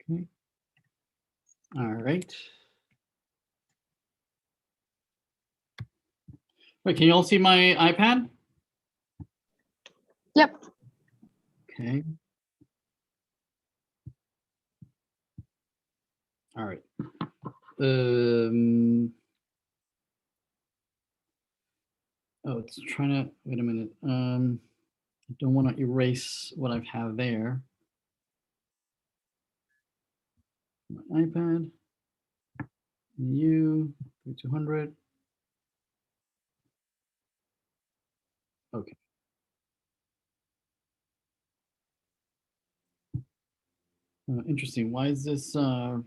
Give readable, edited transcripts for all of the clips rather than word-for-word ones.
Okay. All right. Wait, can you all see my iPad? Yep. Okay. All right. Oh, it's trying to, wait a minute. I don't want to erase what I have there. My iPad, you, 3200. Okay. Interesting. Why is this not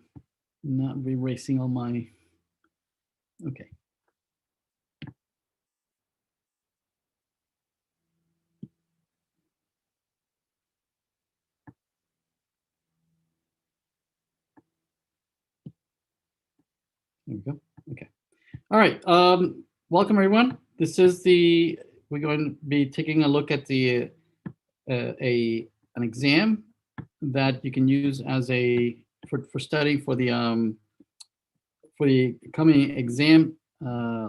erasing all my, okay. There we go. Okay. All right. Welcome everyone. This is we're going to be taking a look at the an exam that you can use as for studying for the coming exam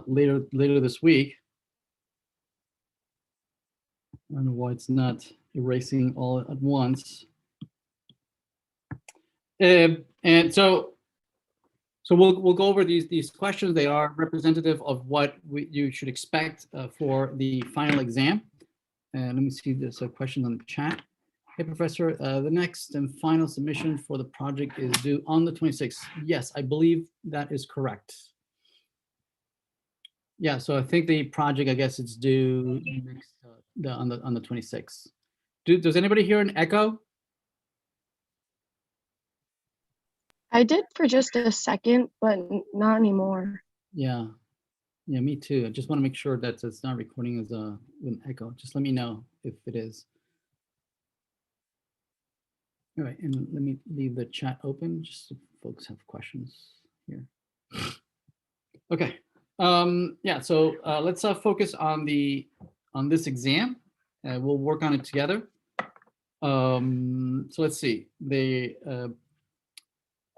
later this week. I don't know why it's not erasing all at once. And so we'll go over these questions. They are representative of what you should expect for the final exam. And let me see, there's a question on the chat. Hey, Professor, the next and final submission for the project is due on the 26th. Yes, I believe that is correct. Yeah, so I think the project, I guess it's due next, on the 26th. Does anybody hear an echo? I did for just a second, but not anymore. Yeah, me too. I just want to make sure that it's not recording as an echo. Just let me know if it is. All right, and let me leave the chat open just so folks have questions here. Okay, yeah, so let's focus on this exam. We'll work on it together. So let's see.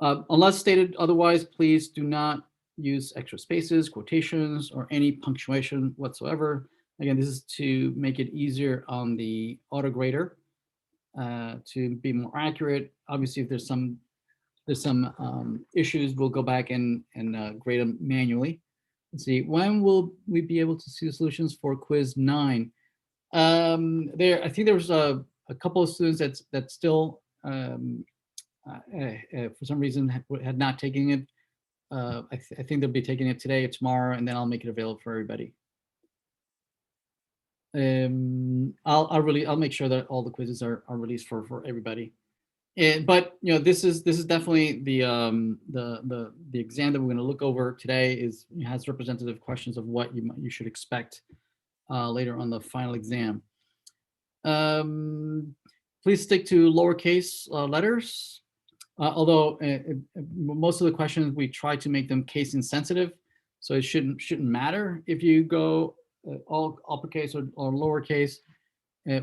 Unless stated otherwise, please do not use extra spaces, quotations, or any punctuation whatsoever. Again, this is to make it easier on the autograder to be more accurate. Obviously, if there's some issues, we'll go back and grade them manually. Let's see, when will we be able to see the solutions for quiz 9? I think there was a couple of students that still for some reason had not taken it. I think they'll be taking it today or tomorrow, and then I'll make it available for everybody. I'll make sure that all the quizzes are released for everybody. But you know, this is definitely the exam that we're going to look over today has representative questions of what you should expect later on the final exam. Please stick to lowercase letters. Although most of the questions we try to make them case insensitive, so it shouldn't matter if you go all uppercase or lowercase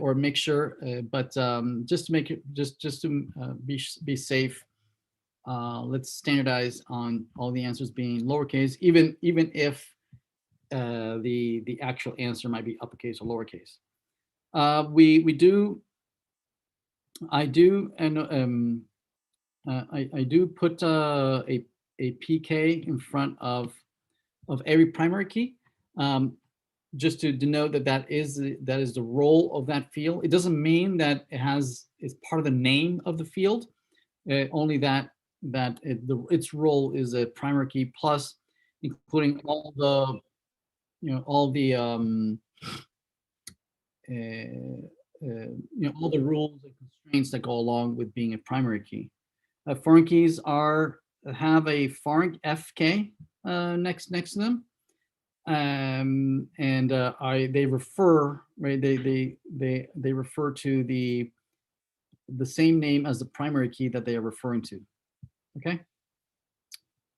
or mixture. But just to make it just to be safe, let's standardize on all the answers being lowercase, even if the actual answer might be uppercase or lowercase. I do put a PK in front of every primary key, just to denote that is the role of that field. It doesn't mean that it's part of the name of the field, only that its role is a primary key plus, including all the all the rules and constraints that go along with being a primary key. Foreign keys have a foreign FK next to them. They refer, right? They refer to the same name as the primary key that they are referring to. Okay.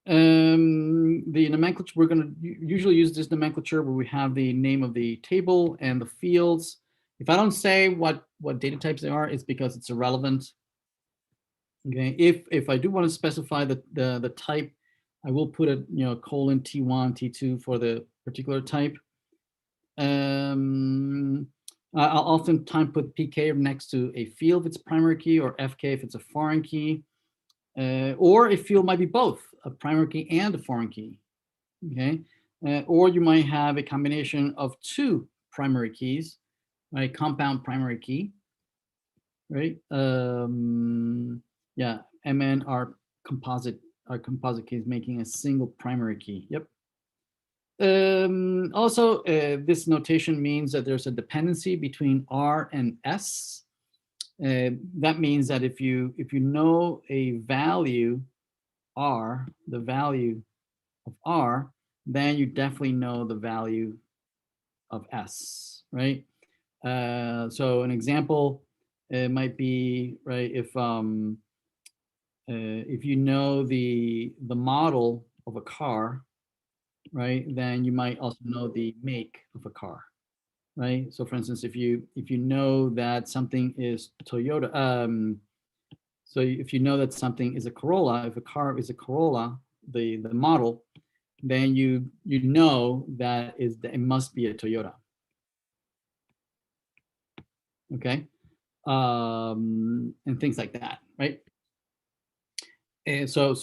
The nomenclature, we're going to usually use this nomenclature where we have the name of the table and the fields. If I don't say what data types they are, it's because it's irrelevant. Okay. If I do want to specify the type, I will put a colon T1, T2 for the particular type. I'll oftentimes put PK next to a field if it's a primary key, or FK if it's a foreign key. Or a field might be both a primary key and a foreign key. Okay. Or you might have a combination of two primary keys, right? Compound primary key, right? Yeah, MN are composite keys making a single primary key. Yep. Also, this notation means that there's a dependency between R and S. That means that if you know a value R, the value of R, then you definitely know the value of S, right? So an example might be, right, if you know the model of a car, right, then you might also know the make of a car, right? So for instance, if you know that something is Toyota, so if you know that something is a Corolla, if a car is a Corolla, the model, then you know that it must be a Toyota. Okay, and things like that, right? And so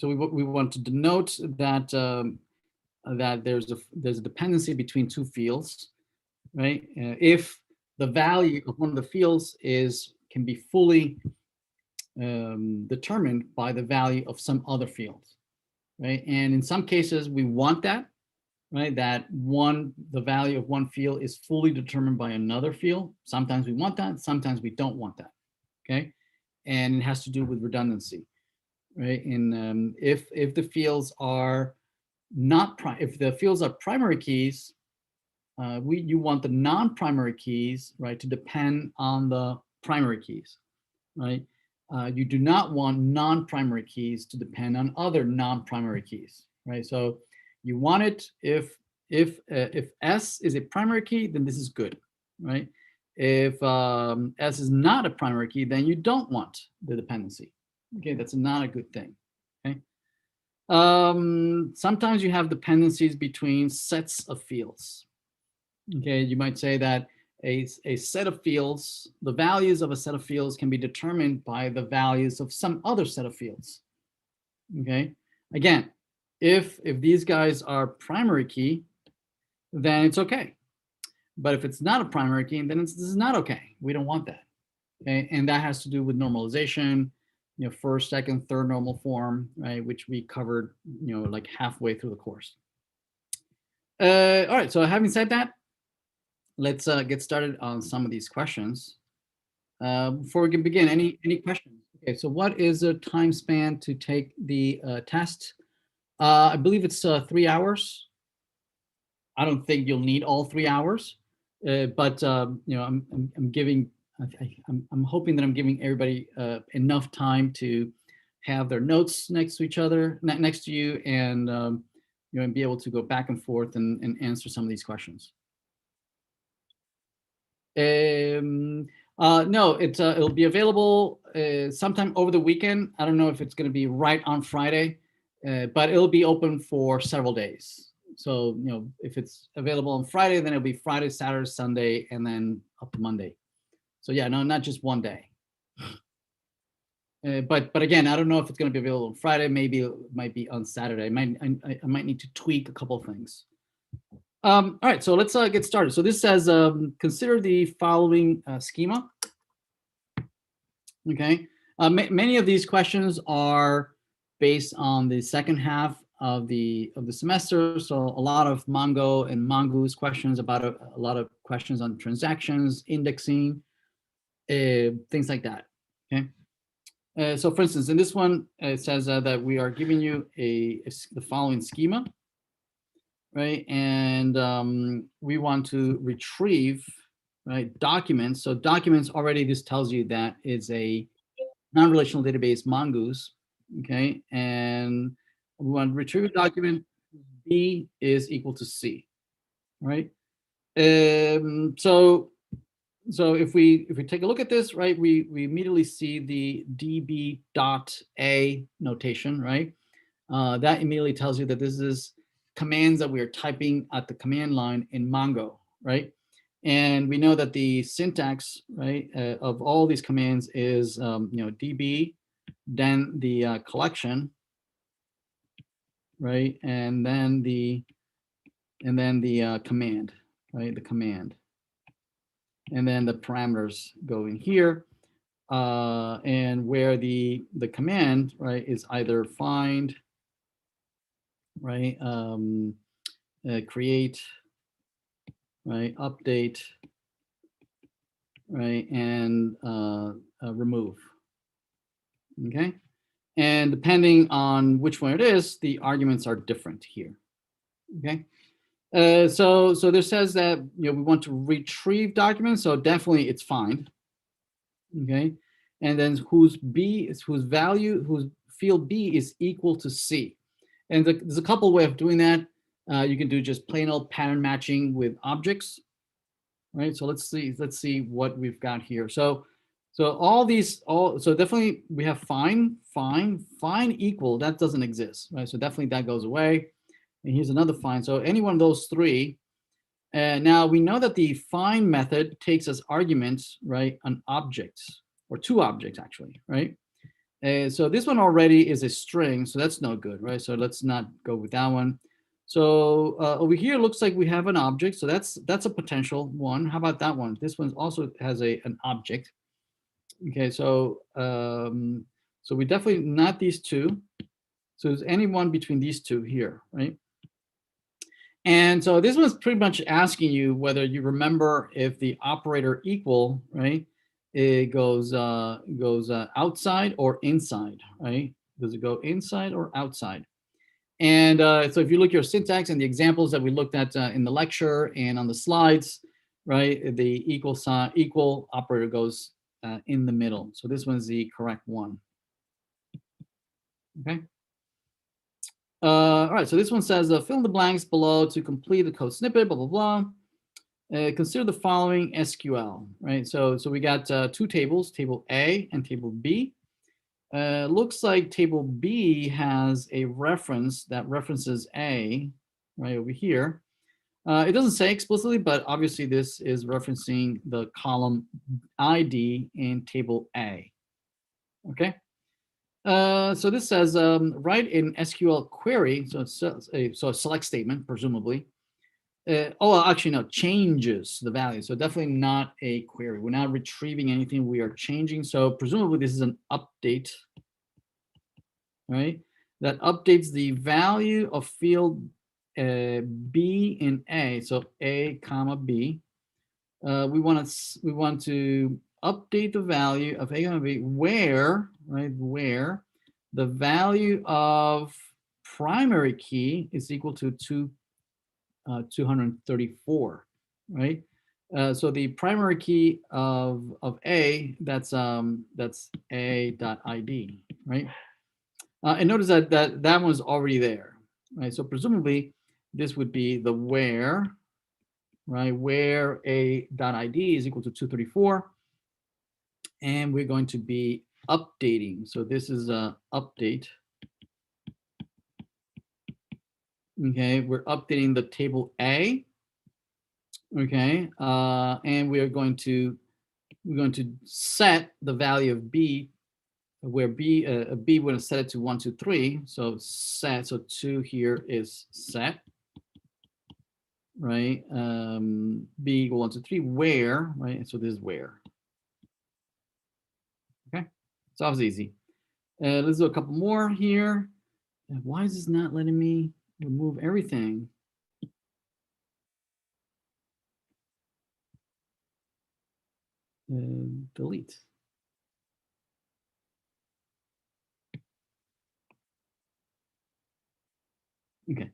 we want to denote that that there's a dependency between two fields, right? If the value of one of the fields can be fully determined by the value of some other field, right? And in some cases we want that, right? That the value of one field is fully determined by another field. Sometimes we want that, sometimes we don't want that, okay? And it has to do with redundancy, right? And if the fields are not if the fields are primary keys, you want the non-primary keys, right, to depend on the primary keys, right? You do not want non-primary keys to depend on other non-primary keys, right? So you want it if S is a primary key, then this is good, right? If S is not a primary key, then you don't want the dependency. Okay, that's not a good thing. Okay. Sometimes you have dependencies between sets of fields. Okay, you might say that a set of fields, the values of a set of fields can be determined by the values of some other set of fields. Okay, again, if these guys are primary key, then it's okay. But if it's not a primary key, then this is not okay. We don't want that. Okay, and that has to do with normalization, first, second, third normal form, right, which we covered, like halfway through the course. All right, so having said that, let's get started on some of these questions. Before we can begin, any questions? Okay, so what is the time span to take the test? I believe it's 3 hours. I don't think you'll need all 3 hours, but I'm giving. I'm hoping that I'm giving everybody enough time to have their notes next to each other, next to you, and and be able to go back and forth and answer some of these questions. No, it'll be available sometime over the weekend. I don't know if it's going to be right on Friday, but it'll be open for several days. So, if it's available on Friday, then it'll be Friday, Saturday, Sunday, and then up to Monday. So yeah, no, not just one day. But again, I don't know if it's going to be available on Friday. Maybe it might be on Saturday. I might need to tweak a couple of things. All right, so let's get started. So this says, consider the following schema. Okay, many of these questions are based on the second half of the semester. So a lot of Mongo and Mongoose questions about a lot of questions on transactions, indexing, things like that. Okay. So for instance, in this one, it says that we are giving you the following schema. right? And we want to retrieve, right, documents. So documents already, this tells you that it's a non-relational database, Mongoose, okay? And we want to retrieve a document, B is equal to C, right? So if we take a look at this, right, we immediately see the db.a notation, right? That immediately tells you that this is commands that we are typing at the command line in Mongo, right? And we know that the syntax, right, of all these commands is, db, then the collection, right, and then the command, right, the command, and then the parameters go in here, and where the command, right, is either find, right, create, right, update, right, and remove. Okay, and depending on which one it is, the arguments are different here. Okay, so this says that we want to retrieve documents, so definitely it's find. Okay, and then whose field B is equal to C, and there's a couple way of doing that. You can do just plain old pattern matching with objects, right? So let's see what we've got here. So definitely we have find equal, that doesn't exist, right? So definitely that goes away. And here's another find. So any one of those three. Now we know that the find method takes as arguments, right, an object, or two objects actually, right? So this one already is a string, so that's no good, right? So let's not go with that one. So over here looks like we have an object, so that's a potential one. How about that one? This one also has an object. Okay, so so we definitely not these two. So there's any one between these two here, right? And so this one's pretty much asking you whether you remember if the operator equal, right, it goes outside or inside, right? Does it go inside or outside? And so if you look at your syntax and the examples that we looked at in the lecture and on the slides, right, the equal operator goes in the middle. So this one's the correct one. Okay. All right, so this one says fill in the blanks below to complete the code snippet, blah, blah, blah. Consider the following SQL, right? So we got two tables, table A and table B. Looks like table B has a reference that references A right over here. It doesn't say explicitly, but obviously this is referencing the column ID in table A. Okay. So this says write an SQL query. So it's a select statement, presumably. Actually, no, changes the value. So definitely not a query. We're not retrieving anything. We are changing. So presumably this is an update, right? That updates the value of field B in A. So A comma B. We want to update the value of A comma B where, right? Where the value of primary key is equal to 234, right? So the primary key of A, that's A.id, right? And notice that that one's already there, right? So presumably this would be the where, right? Where A.id is equal to 234, and we're going to be updating. So this is a update. Okay, we're updating the table A. Okay, and we're going to set the value of B, where B we're going to set it to 1, 2, 3. So set, so 2 here is set, right? B equal 1, 2, 3. Where, right? So this is where. Okay, so that was easy. Let's do a couple more here. Why is this not letting me remove everything? Delete. Okay.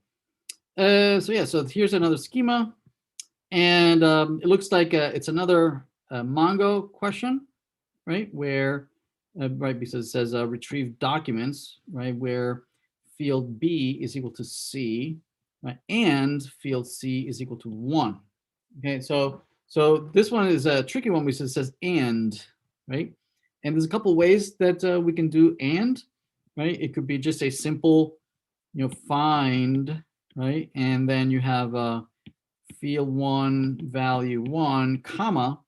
So yeah, so here's another schema, and it looks like it's another Mongo question, right? Where right, because it says retrieve documents, right? Where field B is equal to C, right? And field C is equal to 1. Okay, so this one is a tricky one because it says and, right? And there's a couple ways that we can do and, right? It could be just a simple, find, right? And then you have field 1 value 1 comma,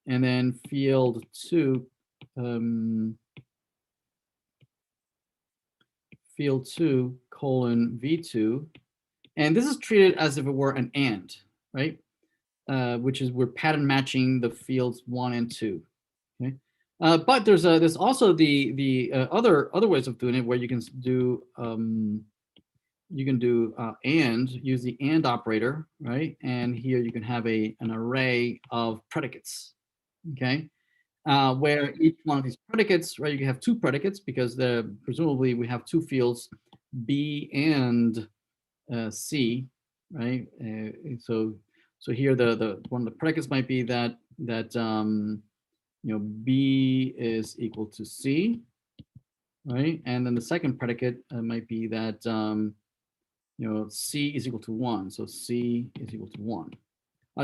and then field 2 field 2 colon v2, and this is treated as if it were an and, right? Which is we're pattern matching the fields 1 and 2. Okay, but there's also the other ways of doing it where you can do and use the and operator, right? And here you can have an array of predicates. Okay, where each one of these predicates, right? You can have two predicates because presumably we have two fields, B and C, right? So here the one of the predicates might be that B is equal to C, right? And then the second predicate might be that C is equal to 1. So C is equal to 1.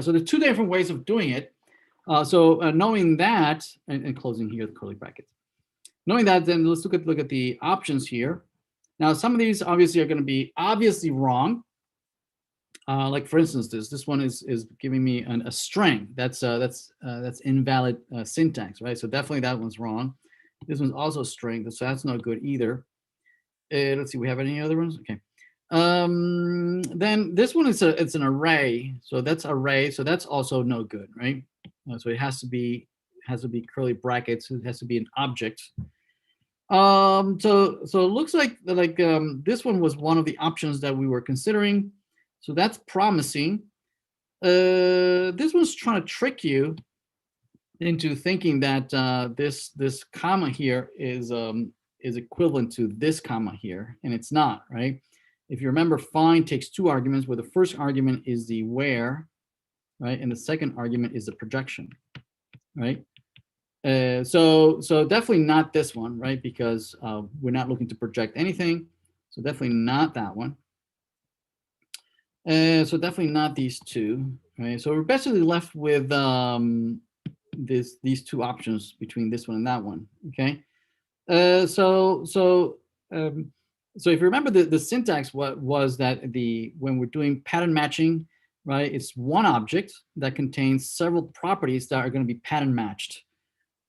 So there's two different ways of doing it. So knowing that, and closing here the curly brackets. Knowing that, then let's look at the options here. Now, some of these obviously are going to be obviously wrong. Like for instance, this one is giving me a string. That's invalid syntax, right? So definitely that one's wrong. This one's also a string, so that's not good either. Let's see, we have any other ones? Okay. Then this one is it's an array, so that's array, so that's also no good, right? So it has to be curly brackets. It has to be an object. So it looks like this one was one of the options that we were considering. So that's promising. This one's trying to trick you into thinking that this comma here is equivalent to this comma here, and it's not, right? If you remember, find takes two arguments, where the first argument is the where, right, and the second argument is the projection, right? So definitely not this one, right? Because we're not looking to project anything, so definitely not that one. So definitely not these two, right? So we're basically left with these two options between this one and that one. Okay. So if you remember, the syntax was that when we're doing pattern matching, right? It's one object that contains several properties that are going to be pattern matched.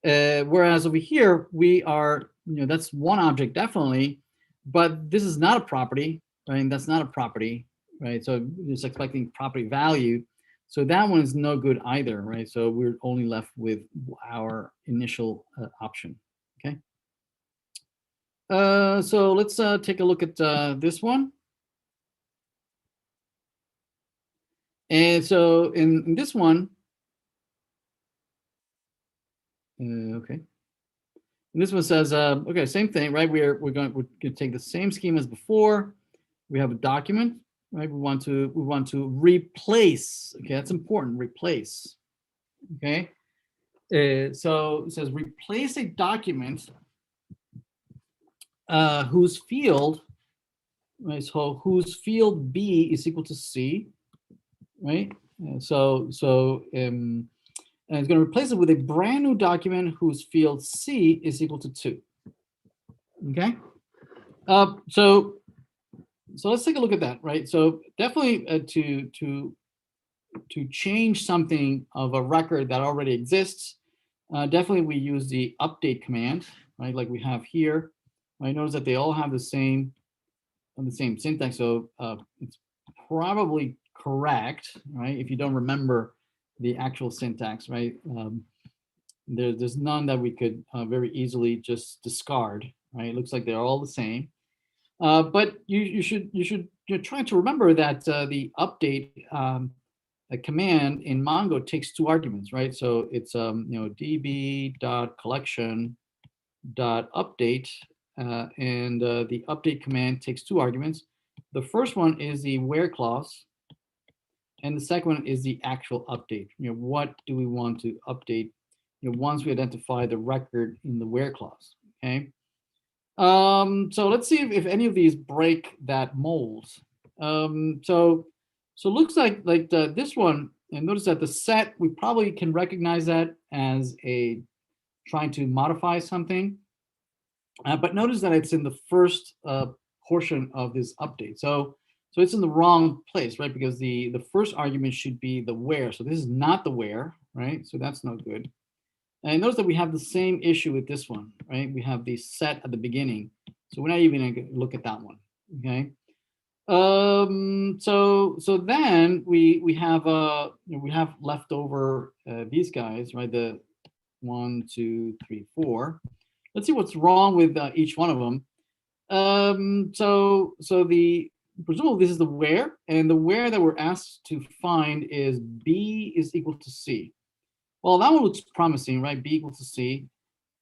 Whereas over here we are, that's one object definitely, but this is not a property, right? And that's not a property, right? So it's expecting property value. So that one is no good either, right? So we're only left with our initial option. Okay. So let's take a look at this one. And so in this one, okay. And this one says, okay, same thing, right? We're going to take the same scheme as before. We have a document, right? We want to replace. Okay, that's important. Replace. Okay. So it says replace a document whose field, right? So whose field B is equal to C, right? And and it's going to replace it with a brand new document whose field C is equal to 2. Okay. So let's take a look at that, right? So definitely to change something of a record that already exists, definitely we use the update command, right? Like we have here. I notice that they all have the same syntax, so it's probably correct, right? If you don't remember the actual syntax, right? There's none that we could very easily just discard, right? It looks like they're all the same. But you're trying to remember that the update command in Mongo takes two arguments, right? So it's db.collection.update, and the update command takes two arguments. The first one is the where clause, and the second one is the actual update. What do we want to update? Once we identify the record in the where clause. Okay. So let's see if any of these break that mold. So it looks like this one, and notice that the set, we probably can recognize that as a trying to modify something. But notice that it's in the first portion of this update. So it's in the wrong place, right? Because the first argument should be the where. So this is not the where, right? So that's not good. And notice that we have the same issue with this one, right? We have the set at the beginning. So we're not even going to look at that one, okay? So then we have left over these guys, right? The 1, 2, 3, 4. Let's see what's wrong with each one of them. So presumably this is the where, and the where that we're asked to find is B is equal to C. Well, that one looks promising, right? B equal to C.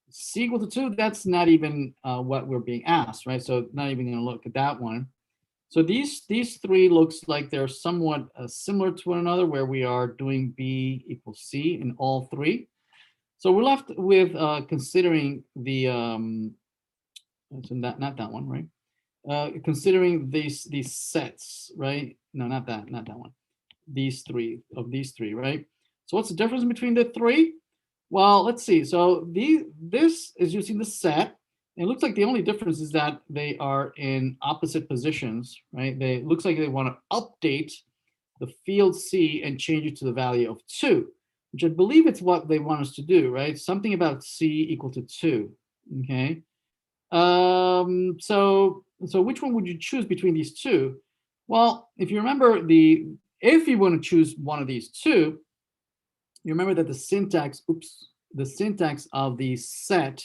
C equal to 2, that's not even what we're being asked, right? So not even going to look at that one. So these three looks like they're somewhat similar to one another, where we are doing B equals C in all three. So we're left with considering the, so not that one, right? Considering these sets, right? No, not that one. These three, right? So what's the difference between the three? Well, let's see. So this is using the set. It looks like the only difference is that they are in opposite positions, right? It looks like they want to update the field C and change it to the value of 2, which I believe it's what they want us to do, right? Something about C equal to 2, okay? So which one would you choose between these two? Well, if you remember if you want to choose one of these two, you remember that the syntax of the set,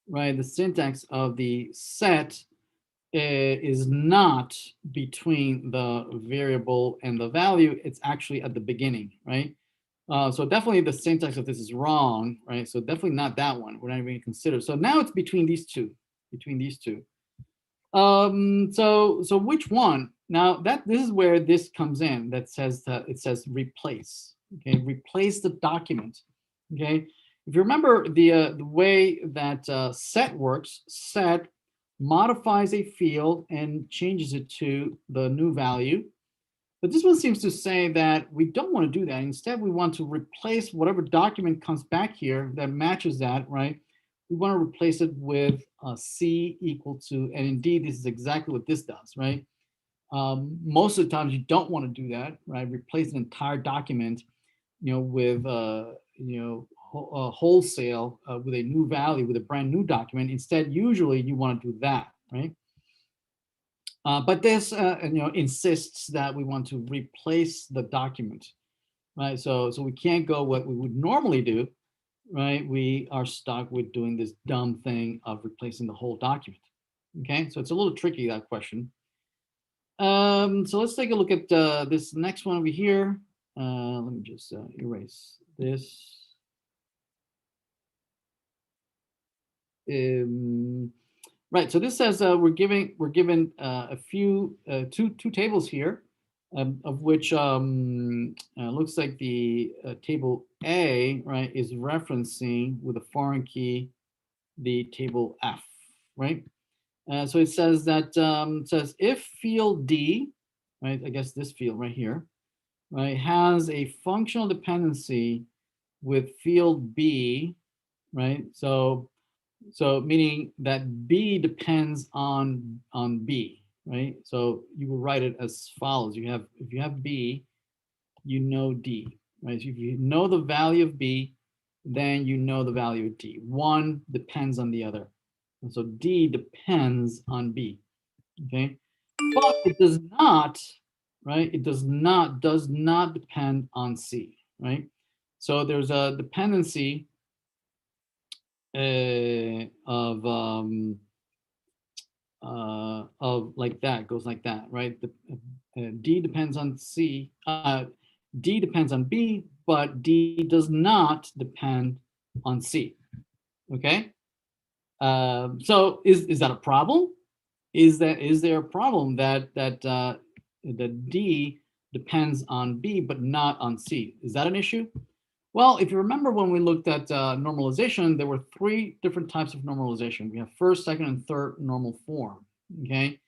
right? The syntax of the set is not between the variable and the value. It's actually at the beginning, right? So definitely the syntax of this is wrong, right? So definitely not that one. We're not even consider. So now it's between these two. So which one? Now this is where this comes in. That says it says replace. Okay, replace the document. Okay, if you remember the way that set works, set modifies a field and changes it to the new value. But this one seems to say that we don't want to do that. Instead, we want to replace whatever document comes back here that matches that, right? We want to replace it with C equal to, and indeed, this is exactly what this does, right? Most of the times you don't want to do that, right? Replace an entire document, with, wholesale with a new value, with a brand new document. Instead, usually you want to do that, right? But this, insists that we want to replace the document, right? So we can't go what we would normally do, right? We are stuck with doing this dumb thing of replacing the whole document. Okay, so it's a little tricky, that question. So let's take a look at this next one over here. Let me just erase this. Right, so this says we're given a few two tables here, of which looks like the table A, right, is referencing with a foreign key the table F, right? So it says that says if field D, right, I guess this field right here, right, has a functional dependency with field B, right? So meaning that B depends on B, right? So you will write it as follows. If you have B, you know D, right? So if you know the value of B, then you know the value of D. One depends on the other. And so D depends on B, okay? But it does not, right? It does not depend on C, right? So there's a dependency of like that, goes like that, right? D depends on C, D depends on B, but D does not depend on C, okay? So is that a problem? is there a problem that D depends on B but not on C? Is that an issue? Well, if you remember when we looked at normalization, there were 3 different types of normalization. We have first, second, and third normal form. Okay.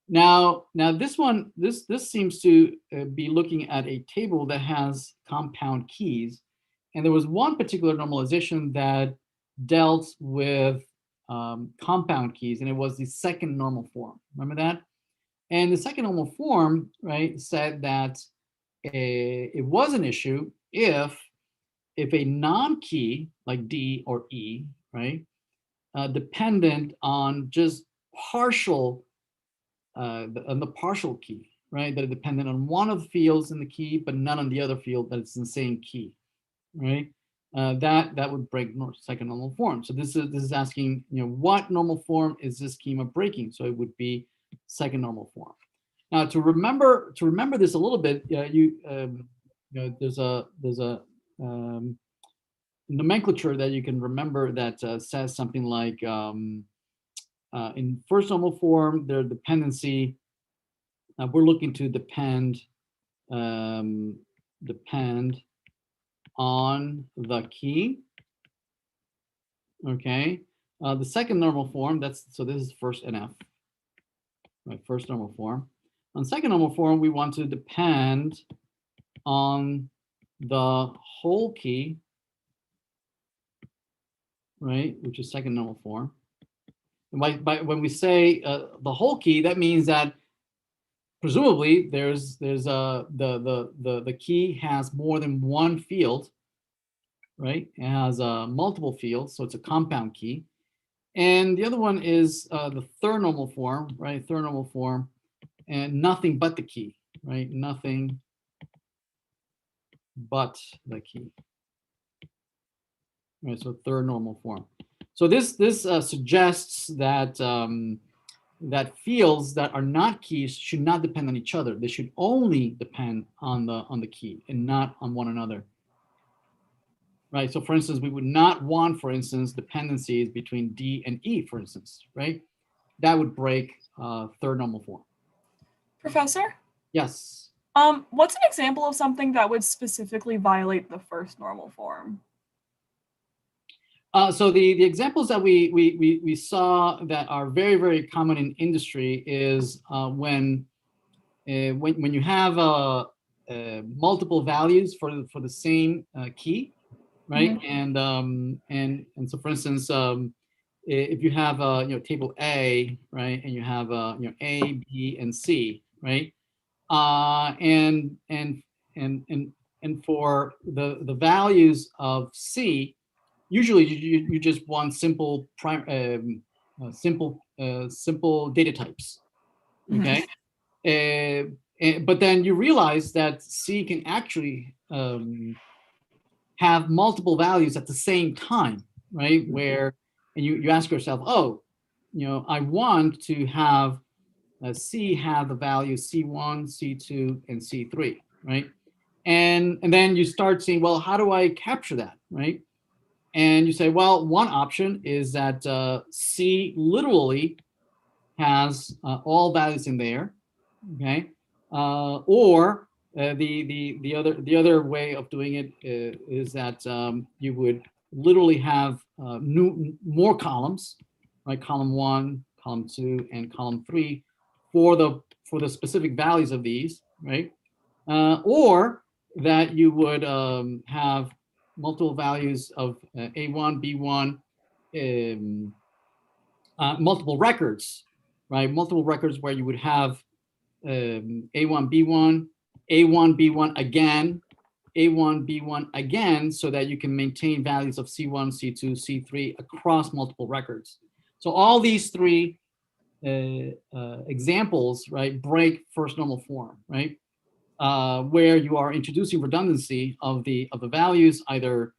Now this one, this seems to be looking at a table that has compound keys, and there was one particular normalization that dealt with compound keys, and it was the second normal form. Remember that? And the second normal form, right, said that it was an issue if a non-key like D or E, right, dependent on just partial on the partial key, right, that are dependent on one of the fields in the key, but not on the other field that it's in the same key, right? That would break second normal form. So this is asking, what normal form is this schema breaking? So it would be second normal form. Now to remember this a little bit, there's a nomenclature that you can remember that says something like in first normal form, their dependency, we're looking to depend on the key. Okay. The second normal form, so this is first NF, right? First normal form. On second normal form, we want to depend on the whole key, right? Which is second normal form. And when we say the whole key, that means that presumably there's the key has more than one field, right? It has multiple fields, so it's a compound key. And the other one is the third normal form, right? Third normal form, and nothing but the key, right? Nothing but the key. Right, so third normal form. So this suggests that that fields that are not keys should not depend on each other. They should only depend on the key and not on one another. Right. So for instance, we would not want, for instance, dependencies between D and E, for instance, right? That would break third normal form. Professor? Yes. What's an example of something that would specifically violate the first normal form? So the examples that we saw that are very, very common in industry is when you have multiple values for the same key, right? Mm-hmm. And so for instance, if you have table A, right, and you have A, B, and C, right, and for the values of C, usually you just want simple simple data types, okay? But then you realize that C can actually have multiple values at the same time, right? Where, and you ask yourself, oh, I want to have C have the value C1, C2, and C3, right? And then you start saying, well, how do I capture that, right? And you say, well, one option is that C literally has all values in there, okay? Or the other way of doing it is that you would literally have more columns, right? Column 1, column 2, and column 3 for the specific values of these, right? Or that you would have multiple values of A1, B1, multiple records, right? Multiple records where you would have A1, B1, A1, B1 again, A1, B1 again, so that you can maintain values of C1, C2, C3 across multiple records. So all these 3 examples, right, break first normal form, right? Where you are introducing redundancy of the values either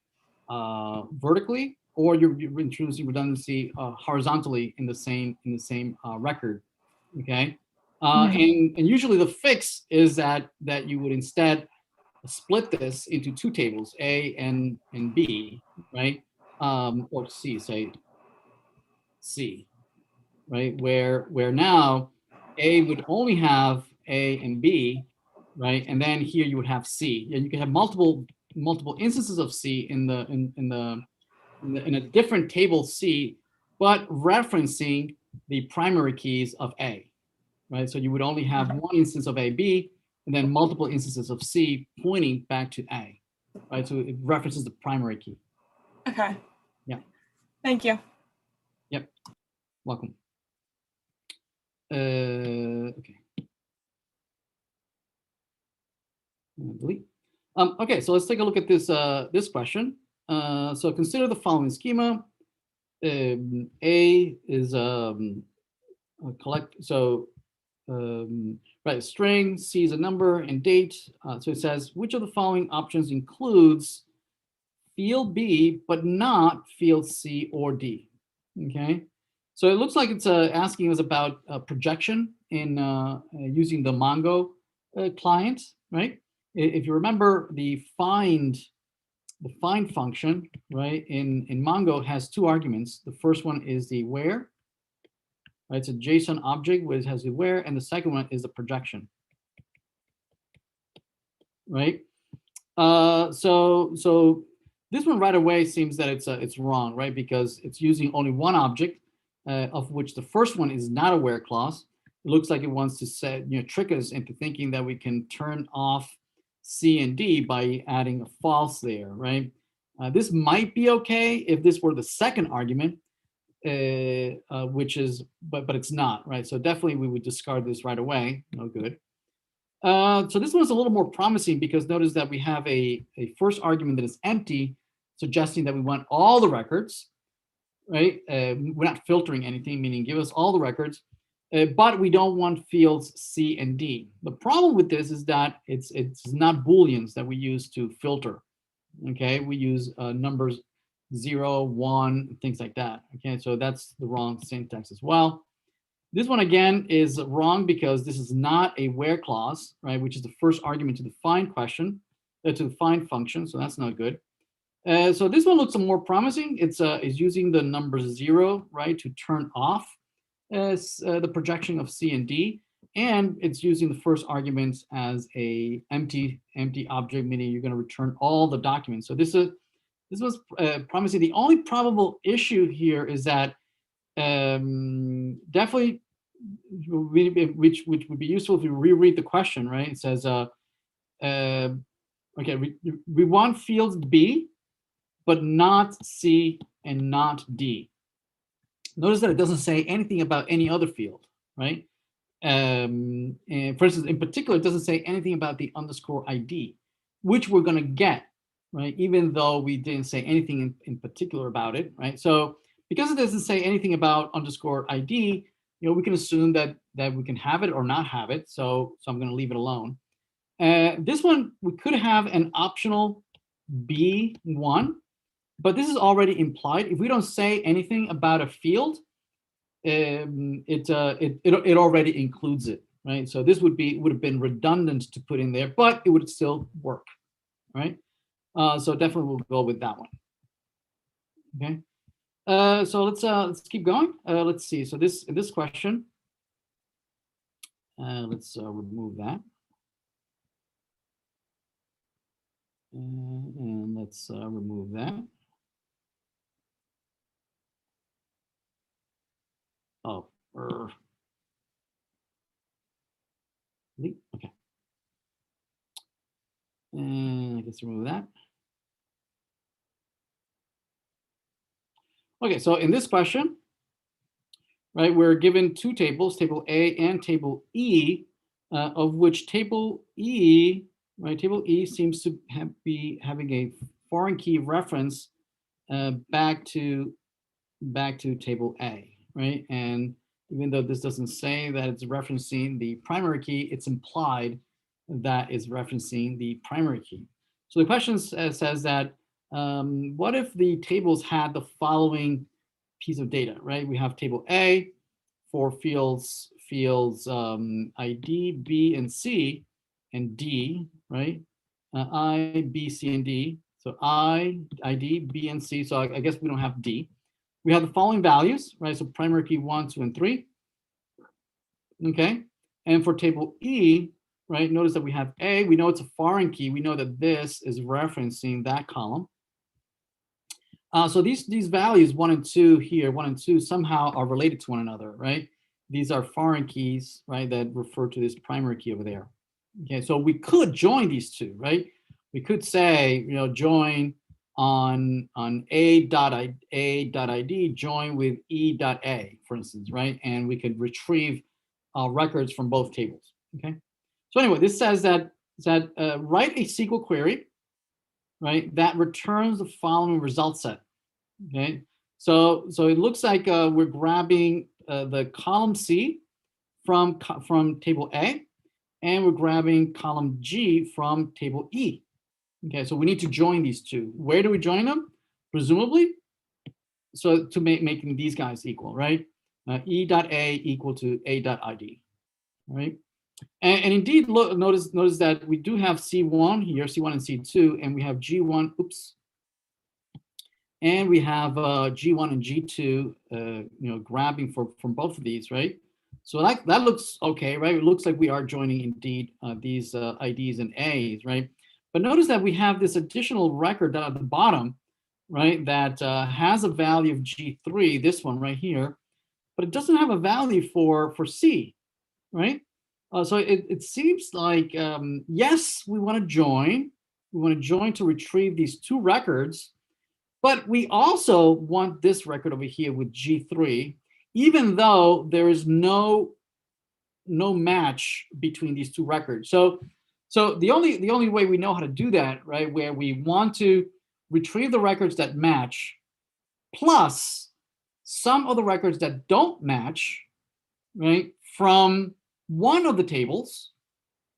vertically, or you're introducing redundancy horizontally in the same record. Okay, and usually the fix is that you would instead split this into 2 tables, A and B, right? Or C, say C, right? Where now A would only have A and B, right? And then here you would have C, and you can have multiple instances of C in a different table C, but referencing the primary keys of A, right? So you would only have one instance of A, B, and then multiple instances of C pointing back to A, right? So it references the primary key. Okay. Yeah. Thank you. Yep. Welcome. Okay. Delete. Okay, so let's take a look at this this question. So consider the following schema. A is a collect. So right, a string, C is a number, and date. So it says which of the following options includes field B but not field C or D. Okay. So it looks like it's asking us about projection in using the Mongo client, right? If you remember, the find function, right, in Mongo has two arguments. The first one is the where, right? It's a JSON object which has the where, and the second one is the projection, right? So this one right away seems that it's wrong, right? Because it's using only one object, of which the first one is not a where clause. It looks like it wants to set, trick us into thinking that we can turn off C and D by adding a false there, right? This might be okay if this were the second argument, which is, but it's not, right? So definitely we would discard this right away. No good. So this one's a little more promising because notice that we have a first argument that is empty, suggesting that we want all the records, right? We're not filtering anything, meaning give us all the records, but we don't want fields C and D. The problem with this is that it's not Booleans that we use to filter, okay? We use numbers 0, 1, things like that, okay? So that's the wrong syntax as well. This one again is wrong because this is not a where clause, right? Which is the first argument to the find question, to the find function. So that's not good. So this one looks more promising. It's is using the number 0, right, to turn off the projection of C and D, and it's using the first argument as a empty object, meaning you're going to return all the documents. So this was promising. The only probable issue here is that definitely, which would be useful if you reread the question, right? It says, okay, we want fields B, but not C and not D. Notice that it doesn't say anything about any other field, right? And for instance, in particular, it doesn't say anything about the underscore ID, which we're going to get, right? Even though we didn't say anything in particular about it, right? So because it doesn't say anything about underscore ID, we can assume that we can have it or not have it. So I'm going to leave it alone. This one, we could have an optional B1, but this is already implied. If we don't say anything about a field, it already includes it, right? So this would have been redundant to put in there, but it would still work, right? So definitely we'll go with that one. Okay. So let's keep going. Let's see. So this question, let's remove that, and let's remove that. Oh, okay. And I guess remove that. Okay, so in this question, right, we're given two tables, table A and table E, of which table E, right, table E seems to be having a foreign key reference back to table A, right? And even though this doesn't say that it's referencing the primary key, it's implied that it's referencing the primary key. So the question says that what if the tables had the following piece of data, right? We have table A for fields ID, B, and C, and D, right? I, B, C, and D. So I, ID, B, and C. So I guess we don't have D. we have the following values, right? So primary key 1, 2, and 3. Okay. And for table E, right, notice that we have A, we know it's a foreign key. We know that this is referencing that column. So these values 1 and 2 here, 1 and 2 somehow are related to one another, right? These are foreign keys, right, that refer to this primary key over there. Okay, so we could join these two, right? We could say, join on A.ID, join with E.A, for instance, right? And we could retrieve records from both tables. Okay. So anyway, this says that write a SQL query, right, that returns the following result set. Okay. So it looks like we're grabbing the column C from table A, and we're grabbing column G from table E. Okay, so we need to join these two. Where do we join them? Presumably, so to making these guys equal, right? E.A equal to A.ID, right? And indeed, notice that we do have C1 here, C1 and C2, and we have G1, oops. And we have G1 and G2, grabbing from both of these, right? So that looks okay, right? It looks like we are joining indeed these IDs and A's, right? But notice that we have this additional record down at the bottom, right? That has a value of G3, this one right here, but it doesn't have a value for C, right? So it seems like, yes, we want to join. We want to join to retrieve these two records, but we also want this record over here with G3, even though there is no match between these two records. So the only way we know how to do that, right, where we want to retrieve the records that match, plus some of the records that don't match, right, from one of the tables.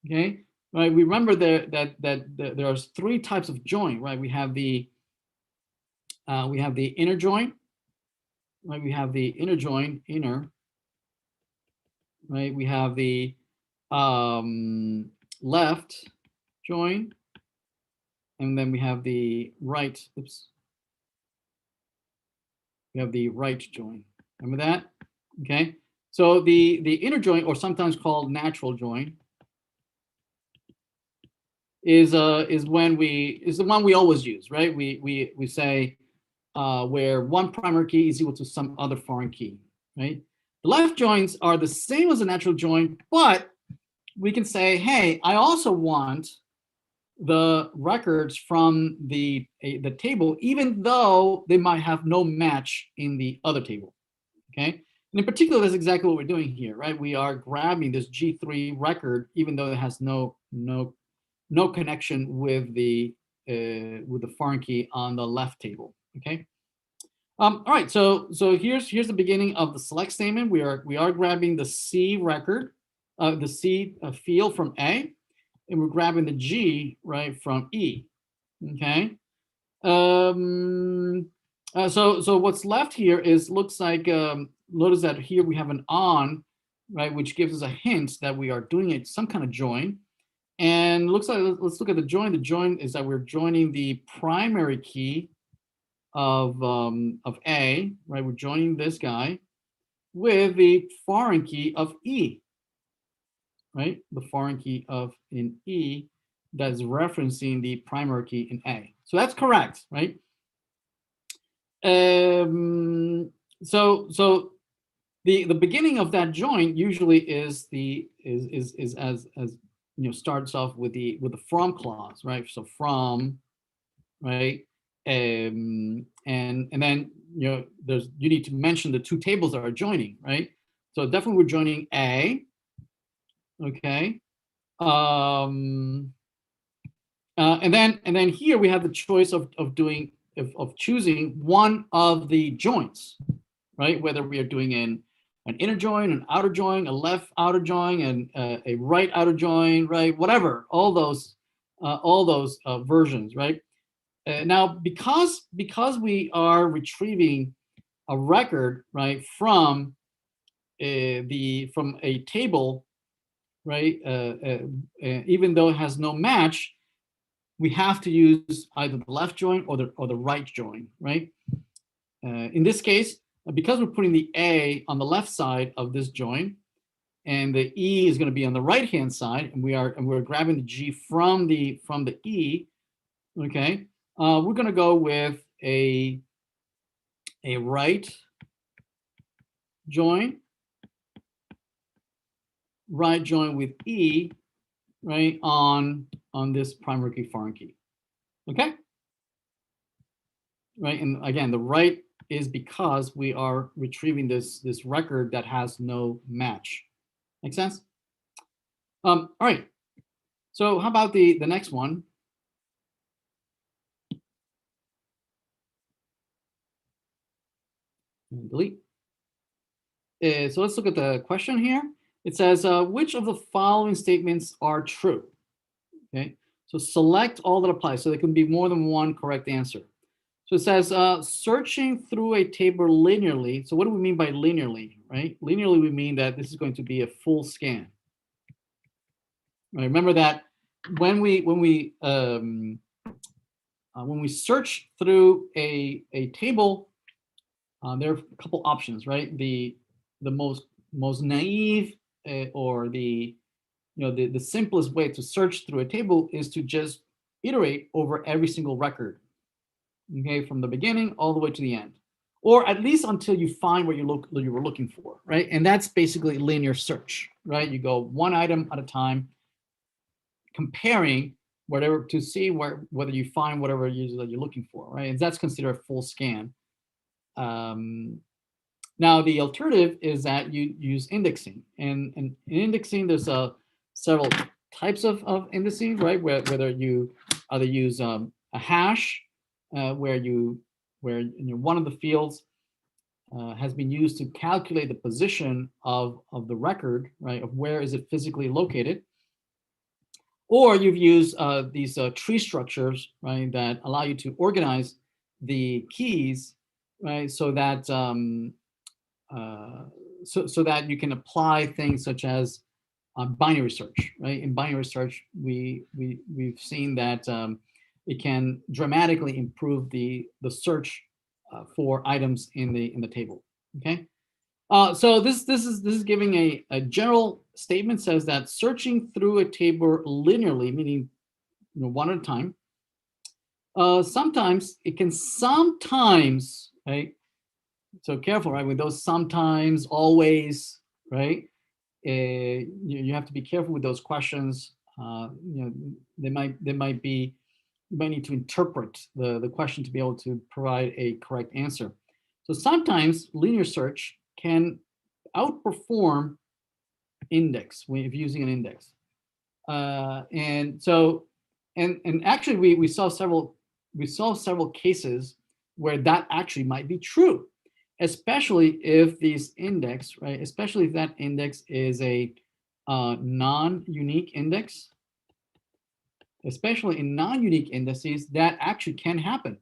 Okay, right. We remember that there are three types of join, right? We have the inner join, right? We have the inner join, inner, right? We have the left join, and then we have the right, oops. We have the right join. Remember that? Okay. So the inner join, or sometimes called natural join, is the one we always use, right? We say where one primary key is equal to some other foreign key, right? The left joins are the same as a natural join, but we can say, hey, I also want the records from the table, even though they might have no match in the other table. Okay. And in particular, that's exactly what we're doing here, right? We are grabbing this G3 record, even though it has no connection with the foreign key on the left table. Okay. All right. So here's the beginning of the select statement. We are grabbing the C record, the C field from A, and we're grabbing the G, right, from E. Okay. So what's left here is, looks like, notice that here we have an on, right, which gives us a hint that we are doing some kind of join. And looks like, let's look at the join. The join is that we're joining the primary key of A, right? We're joining this guy with the foreign key of E, right? The foreign key in E that's referencing the primary key in A. So that's correct, right? So the beginning of that join usually is as starts off with the from clause, right? So from, right, and then you need to mention the two tables that are joining, right? So definitely we're joining A. Okay. And then here we have the choice of choosing one of the joins, right? Whether we are doing an inner join, an outer join, a left outer join, and a right outer join, right? Whatever, all those versions, right? Now, because we are retrieving a record, right, from a table, right, even though it has no match, we have to use either the left join or the right join, right? in this case, because we're putting the A on the left side of this join, and the E is going to be on the right hand side, and we're grabbing the G from the E. Okay, we're going to go with a right join with E, right, on this primary key foreign key. Okay, right, and again, the right is because we are retrieving this record that has no match. Make sense? All right. So how about the next one? Delete. So let's look at the question here. It says, which of the following statements are true? Okay. So select all that apply. So there can be more than one correct answer. So it says, searching through a table linearly. So what do we mean by linearly, right? Linearly, we mean that this is going to be a full scan. Right? Remember that when we search through a table, there are a couple options, right? The most naive or the simplest way to search through a table is to just iterate over every single record, okay, from the beginning all the way to the end, or at least until you find what you were looking for, right? And that's basically linear search, right? You go one item at a time, comparing whatever to see whether you find whatever it is that you're looking for, right? And that's considered a full scan. Now the alternative is that you use indexing, and in indexing there's several types of indexing, right? Whether you either use a hash, where one of the fields has been used to calculate the position of the record, right? Of where is it physically located, or you've used these tree structures, right, that allow you to organize the keys, right, so that so that you can apply things such as binary search, right? In binary search, we've seen that it can dramatically improve the search for items in the table. Okay, so this is giving a general statement. Says that searching through a table linearly, meaning one at a time, sometimes it can right. So careful, right? With those sometimes, always, right? You have to be careful with those questions. They might be, you might need to interpret the question to be able to provide a correct answer. So sometimes linear search can outperform index if using an index. And actually we saw several cases where that actually might be true, especially if these index, right? Especially if that index is a non-unique index. Especially in non-unique indices, that actually can happen,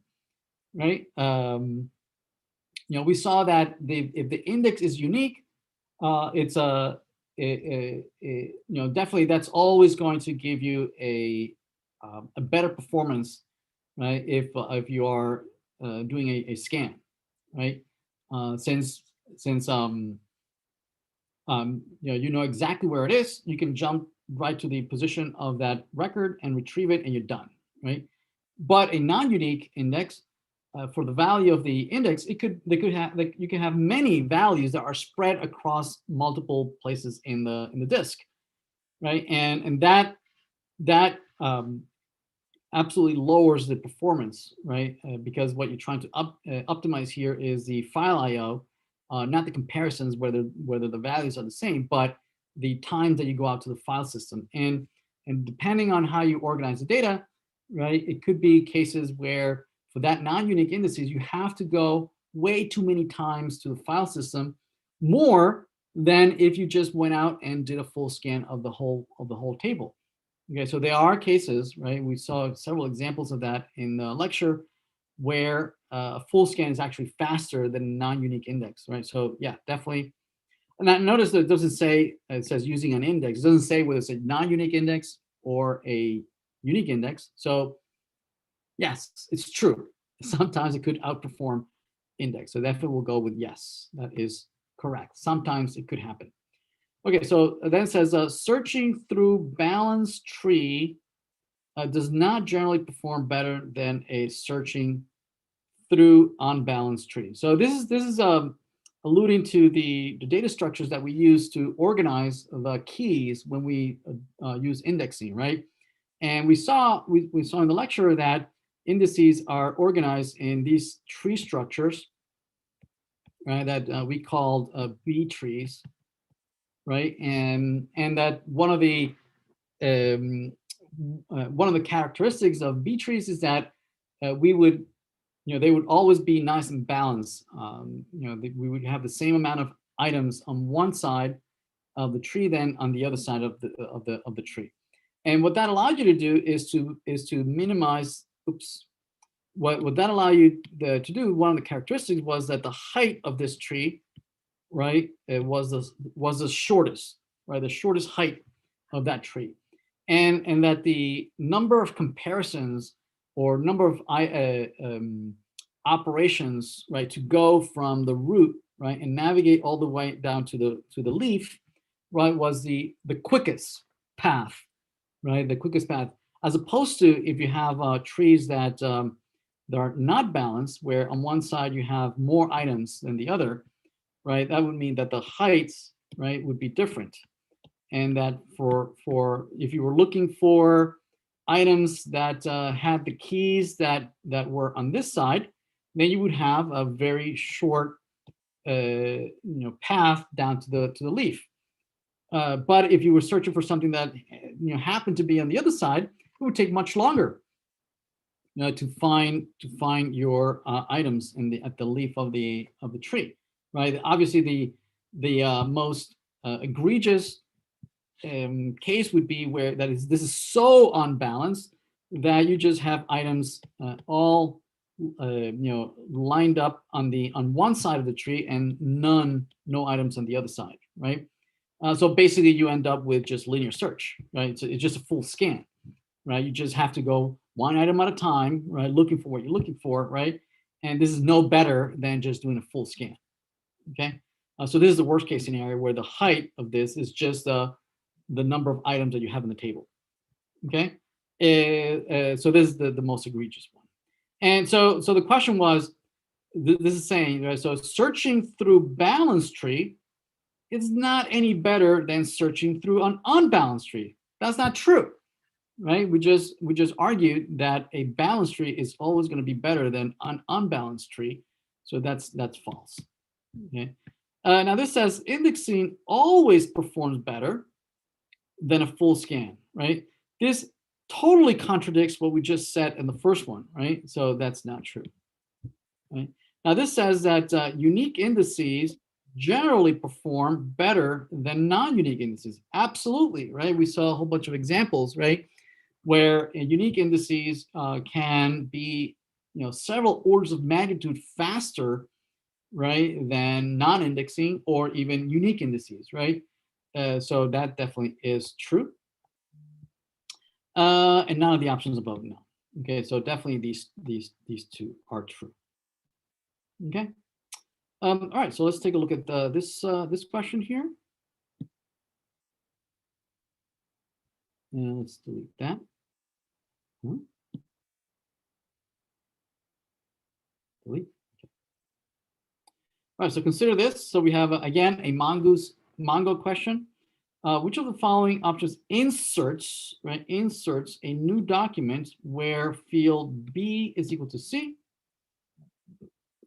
right? We saw that if the index is unique, it's definitely that's always going to give you a better performance, right? If you are doing a scan, right? Since you know exactly where it is, you can jump right to the position of that record and retrieve it, and you're done, right? But a non-unique index, for the value of the index, you can have many values that are spread across multiple places in the disk, right? And that absolutely lowers the performance, right? Because what you're trying to optimize here is the file I/O, not the comparisons whether the values are the same, but the time that you go out to the file system. And depending on how you organize the data, right, it could be cases where for that non-unique indices, you have to go way too many times to the file system, more than if you just went out and did a full scan of the whole table. Okay, so there are cases, right? We saw several examples of that in the lecture, where a full scan is actually faster than a non-unique index, right? So yeah, definitely. And I notice that it doesn't say, it says using an index. It doesn't say whether it's a non-unique index or a unique index. So yes, it's true. Sometimes it could outperform index. So therefore we'll go with yes, that is correct. Sometimes it could happen. Okay, so then it says searching through balanced tree does not generally perform better than a searching through unbalanced tree. So this is alluding to the data structures that we use to organize the keys when we use indexing, right? And we saw in the lecture that indices are organized in these tree structures, right? That we called B trees, right? And that one of the characteristics of B trees is that we would, they would always be nice and balanced. We would have the same amount of items on one side of the tree than on the other side of the tree. And what that allowed you to do is to minimize. Oops. What that allowed you to do, one of the characteristics was that the height of this tree, right, it was the shortest, right, the shortest height of that tree, and that the number of comparisons or number of operations, right, to go from the root, right, and navigate all the way down to the leaf, right, was the quickest path, right, the quickest path, as opposed to if you have trees that are not balanced, where on one side you have more items than the other, right, that would mean that the heights, right, would be different. And that for if you were looking for items that had the keys that were on this side, then you would have a very short path down to the leaf. But if you were searching for something that happened to be on the other side, it would take much longer to find your items at the leaf of the tree, right? Obviously, the most egregious case would be where this is so unbalanced that you just have items all lined up on one side of the tree and no items on the other side, right? So basically you end up with just linear search, right? So it's just a full scan, right? You just have to go one item at a time, right? Looking for what you're looking for, right? And this is no better than just doing a full scan, okay? So this is the worst case scenario where the height of this is just the number of items that you have on the table, okay? So this is the most egregious one. And so the question was, this is saying, right, so searching through balanced tree is not any better than searching through an unbalanced tree. That's not true, right? We just argued that a balanced tree is always going to be better than an unbalanced tree. So that's false, okay? Now this says indexing always performs better than a full scan, right? This totally contradicts what we just said in the first one, right? So that's not true, right? Now this says that unique indices generally perform better than non-unique indices. Absolutely, right? We saw a whole bunch of examples, right, where unique indices can be, several orders of magnitude faster, right, than non-indexing or even unique indices, right? So that definitely is true. And none of the options above, no. Okay, so definitely these two are true. Okay. All right, so let's take a look at this question here. And let's delete that. Delete. Okay. All right, so consider this. So we have, again, a Mongo question. Which of the following options inserts a new document where field B is equal to C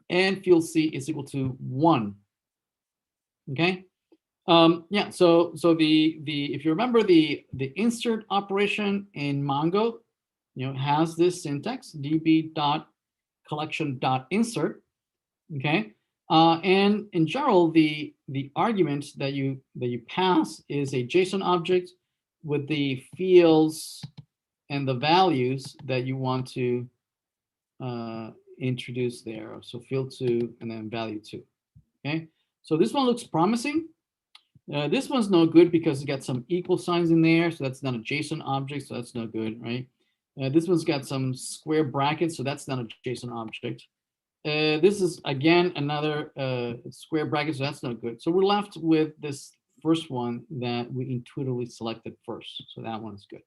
and field C is equal to 1? Okay. Yeah. So the if you remember the insert operation in Mongo, has this syntax db.collection.insert. Okay. And in general, the argument that you pass is a JSON object with the fields and the values that you want to introduce there. So field 2 and then value 2. Okay. So this one looks promising. This one's no good because it's got some equal signs in there, so that's not a JSON object, so that's no good, right? This one's got some square brackets, so that's not a JSON object. This is again another square bracket, so that's not good. So we're left with this first one that we intuitively selected first. So that one's good.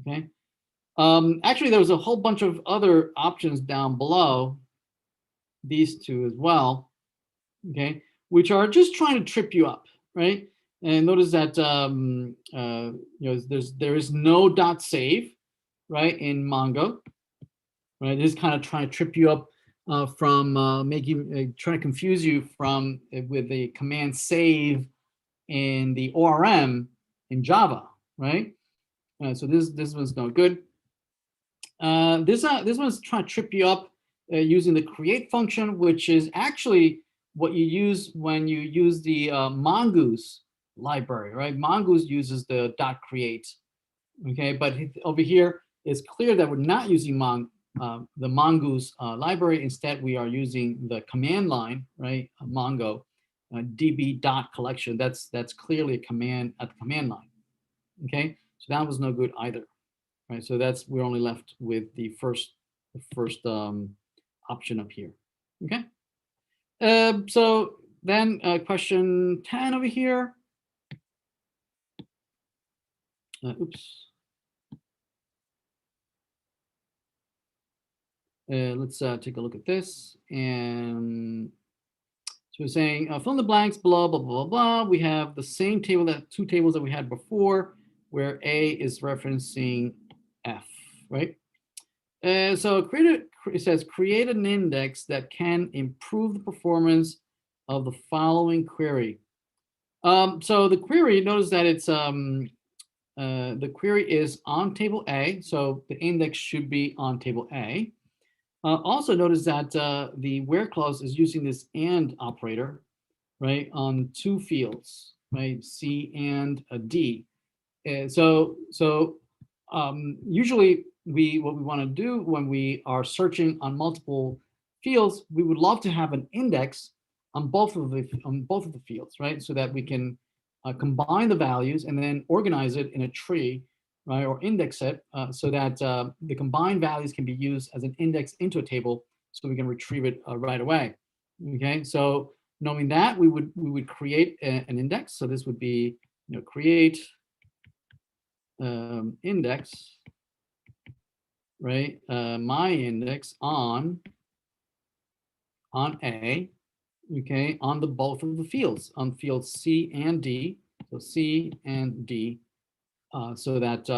Okay. Actually, there was a whole bunch of other options down below, these two as well, okay, which are just trying to trip you up, right? And notice that there is no dot save, right, in Mongo, right? It is kind of trying to trip you up from trying to confuse you from with the command save in the ORM in Java, right? So this one's no good. This one's trying to trip you up using the create function, which is actually what you use when you use the Mongoose library, right? Mongoose uses the .create, okay? But over here, it's clear that we're not using the Mongoose library. Instead, we are using the command line, right? Mongo db.collection. That's clearly a command at the command line, okay? So that was no good either. Right, so we're only left with the first option up here. Okay. So then question 10 over here. Oops. Let's take a look at this. And so we're saying fill in the blanks below, blah, blah, blah, blah. We have the same table, two tables that we had before, where A is referencing F, right? So it says create an index that can improve the performance of the following query. So the query, notice that it's the query is on table A, so the index should be on table A. Also notice that the where clause is using this and operator, right, on two fields, right, C and D. Usually what we want to do when we are searching on multiple fields, we would love to have an index on both of the fields, right? So that we can combine the values and then organize it in a tree, right, or index it so that the combined values can be used as an index into a table, so we can retrieve it right away. Okay, so knowing that, we would create an index. So this would be, create index, right? My index on A, okay, on both of the fields, on fields C and D, so C and D, so that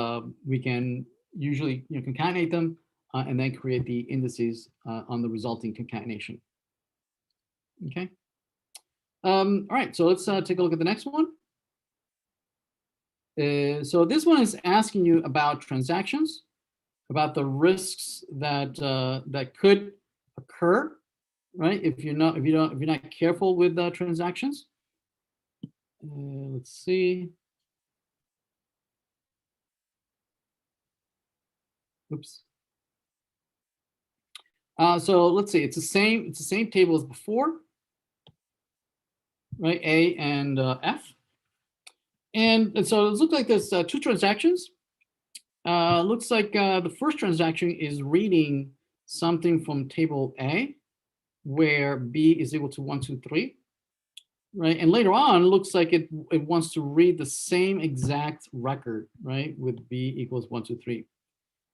we can usually concatenate them and then create the indices on the resulting concatenation. Okay. All right, so let's take a look at the next one. So this one is asking you about transactions, about the risks that that could occur, right? If you're not careful with transactions. Let's see. Oops. So let's see. It's the same table as before, right? A and F. And so it looks like there's two transactions. Looks like the first transaction is reading something from table A, where B is equal to 1, 2, 3, right? And later on, looks like it wants to read the same exact record, right, with B equals 1, 2, 3.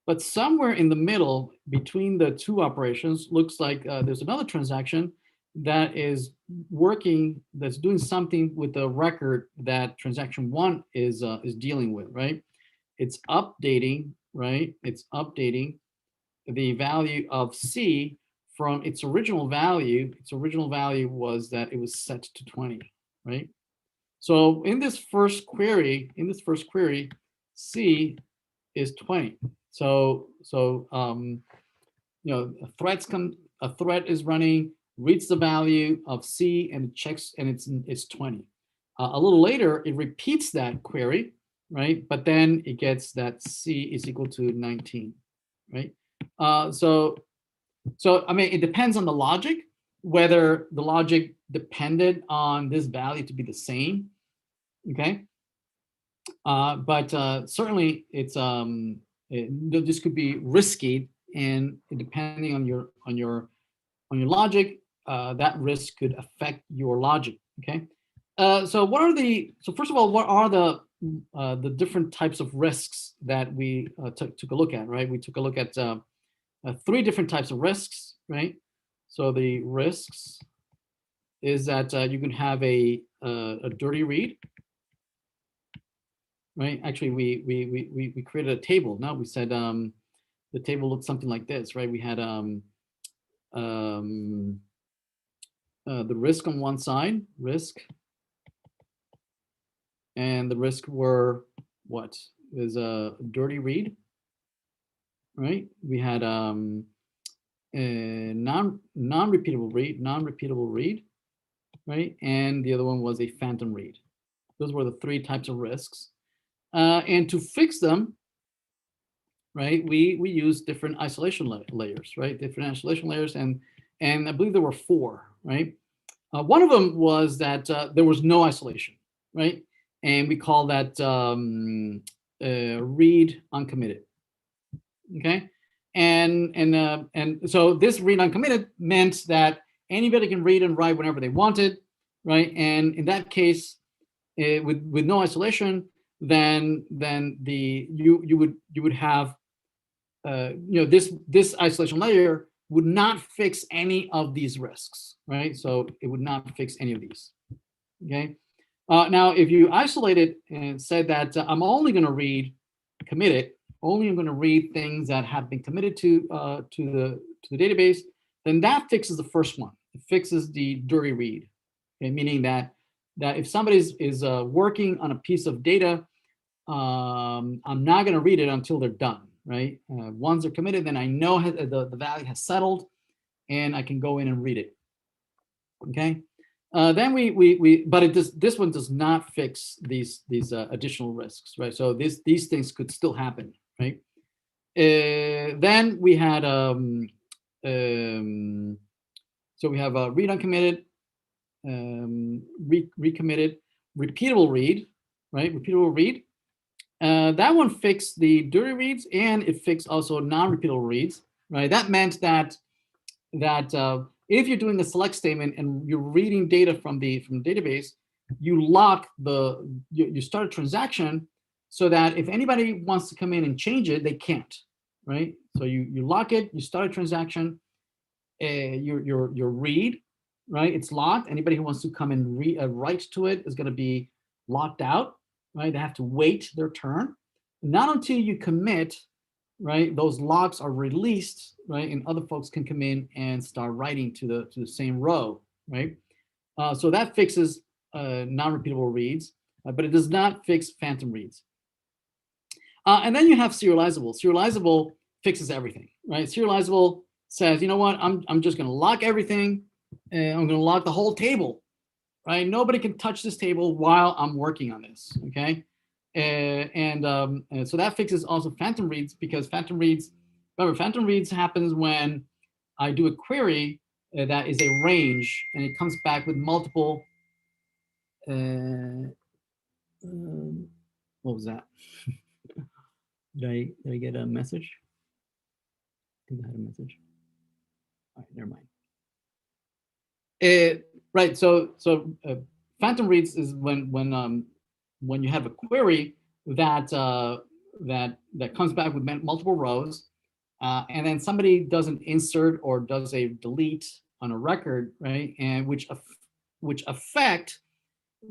But somewhere in the middle between the two operations, looks like there's another transaction that is working, that's doing something with the record that transaction 1 is dealing with, right? It's updating, right? It's updating the value of C from its original value. Its original value was that it was set to 20, right? So in this first query, C is 20. So a thread is running, reads the value of C and checks, and it's 20. A little later, it repeats that query, right? But then it gets that C is equal to 19, right? So I mean, it depends on the logic, whether the logic depended on this value to be the same, okay? But certainly it's this could be risky and depending on your logic, that risk could affect your logic. Okay. So first of all, what are the different types of risks that we took a look at, right? We took a look at 3 different types of risks, right? So the risks is that you can have a dirty read, right? Actually, we created a table. Now we said the table looked something like this, right? We had the risk on one side, risk, and the risk were what? Is a dirty read, right? We had a non-repeatable read, right? And the other one was a phantom read. Those were the 3 types of risks. And to fix them, right, we use different isolation layers, right? Different isolation layers, and I believe there were 4, right? One of them was that there was no isolation, right? And we call that read uncommitted. Okay, and so this read uncommitted meant that anybody can read and write whenever they wanted, right? And in that case, with no isolation, then you would have this isolation layer would not fix any of these risks, right? So it would not fix any of these. Okay. Now, if you isolate it and said that I'm only going to read committed, only I'm going to read things that have been committed to the database, then that fixes the first one. It fixes the dirty read, okay? Meaning that if somebody is working on a piece of data, I'm not going to read it until they're done, right? Once they're committed, then I know the value has settled, and I can go in and read it. Okay. Then but this one does not fix these additional risks, right? So these things could still happen, right? Then we had so we have a read uncommitted, recommitted, repeatable read, right? Repeatable read. That one fixed the dirty reads, and it fixed also non-repeatable reads, right? That meant that if you're doing a select statement and you're reading data from the database, you lock you start a transaction so that if anybody wants to come in and change it, they can't, right? So you lock it, you start a transaction, your read, right? It's locked. Anybody who wants to come and write to it is going to be locked out, right? They have to wait their turn. Not until you commit, right? Those locks are released, right? And other folks can come in and start writing to the same row, right? So that fixes non-repeatable reads, but it does not fix phantom reads. And then you have serializable. Serializable fixes everything, right? Serializable says, you know what? I'm just going to lock everything, and I'm going to lock the whole table, right? Nobody can touch this table while I'm working on this, okay? And so that fixes also phantom reads, because phantom reads, remember, phantom reads happens when I do a query that is a range, and it comes back with multiple. What was that? Did I get a message? I think I had a message. All right, never mind. Right. So phantom reads is when you have a query that comes back with multiple rows, and then somebody does an insert or does a delete on a record, right? And which affect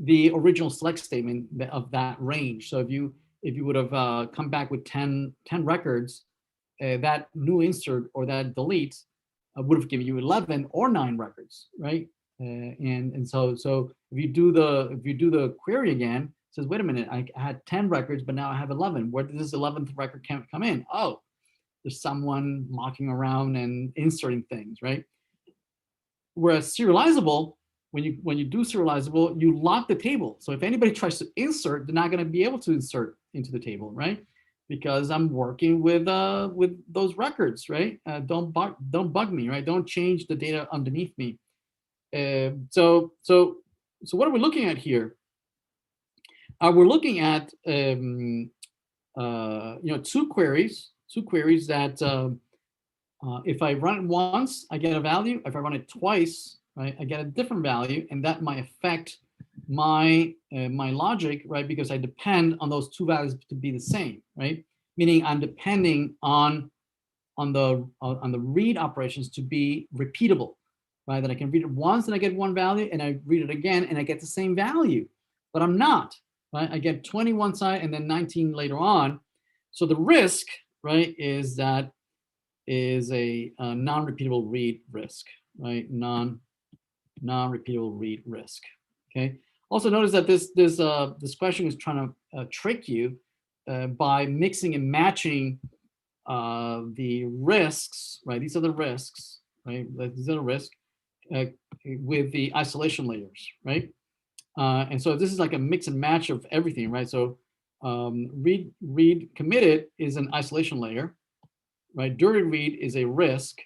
the original select statement of that range. So if you would have come back with 10 records, that new insert or that delete would have given you 11 or 9 records, right? And so if you do the query again, it says, wait a minute, I had 10 records, but now I have 11. Where did this 11th record come in? Oh, there's someone mocking around and inserting things, right? Whereas serializable, when you do serializable, you lock the table. So if anybody tries to insert, they're not going to be able to insert into the table, right? Because I'm working with those records, right? Don't bug me, right? Don't change the data underneath me. So what are we looking at here? We're looking at two queries that If I run it once, I get a value. If I run it twice, right, I get a different value, and that might affect my my logic, right? Because I depend on those two values to be the same, right? Meaning I'm depending on the read operations to be repeatable, right? That I can read it once and I get one value, and I read it again and I get the same value, but I'm not, right? I get 20 one side and then 19 later on. So the risk, right, is that is a non-repeatable read risk, right? Non-repeatable read risk. Okay. Also notice that this question is trying to trick you by mixing and matching the risks, right? These are the risks, right? These are the risks with the isolation layers, right? And so this is like a mix and match of everything, right? So read committed is an isolation layer, right? Dirty read is a risk.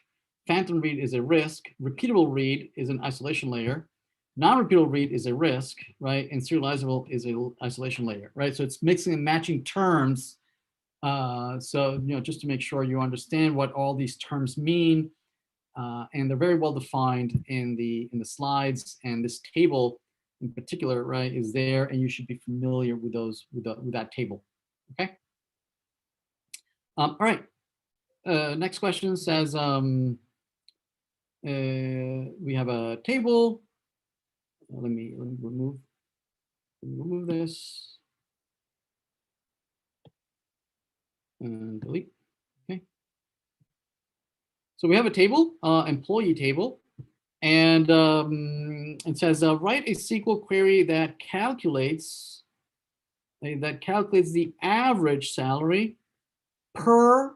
Phantom read is a risk. Repeatable read is an isolation layer. Non-repeatable read is a risk, right? And serializable is an isolation layer, right? So it's mixing and matching terms. So, you know, just to make sure you understand what all these terms mean, and they're very well defined in the slides, and this table in particular, right, is there, and you should be familiar with those with that table. Okay. All right. Next question says we have a table. Let me remove this and delete. Okay. So we have a table, employee table, and it says write a SQL query that calculates the average salary per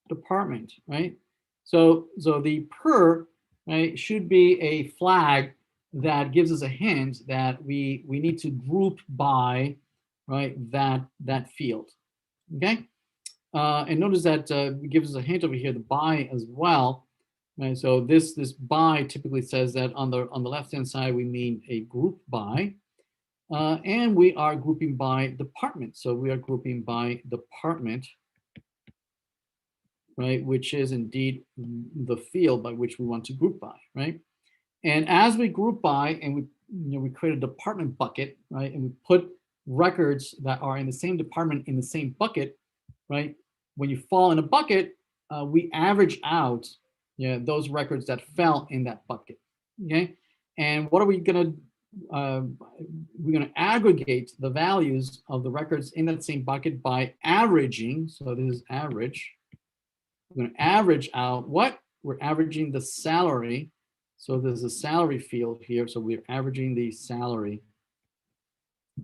department, right? So the per, right, should be a flag that gives us a hint that we need to group by, right, that field. Okay. And notice that it gives us a hint over here, the by as well. Right, so this by typically says that on the left-hand side we mean a group by, and we are grouping by department. So we are grouping by department, right, which is indeed the field by which we want to group by, right? And as we group by, and we create a department bucket, right, and we put records that are in the same department in the same bucket, right? When you fall in a bucket, we average out those records that fell in that bucket. Okay, and what are we gonna we're gonna aggregate the values of the records in that same bucket by averaging. So this is average. We're gonna average out what? We're averaging the salary. So there's a salary field here. So we're averaging the salary,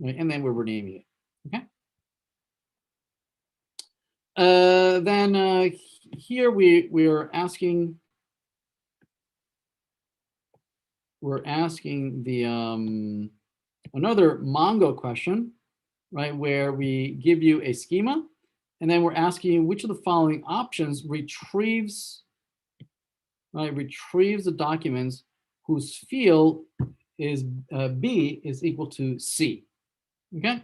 right? And then we're renaming it. Okay. Then here we're asking the another Mongo question, right, where we give you a schema, and then we're asking which of the following options retrieves the documents whose field is B is equal to C. Okay.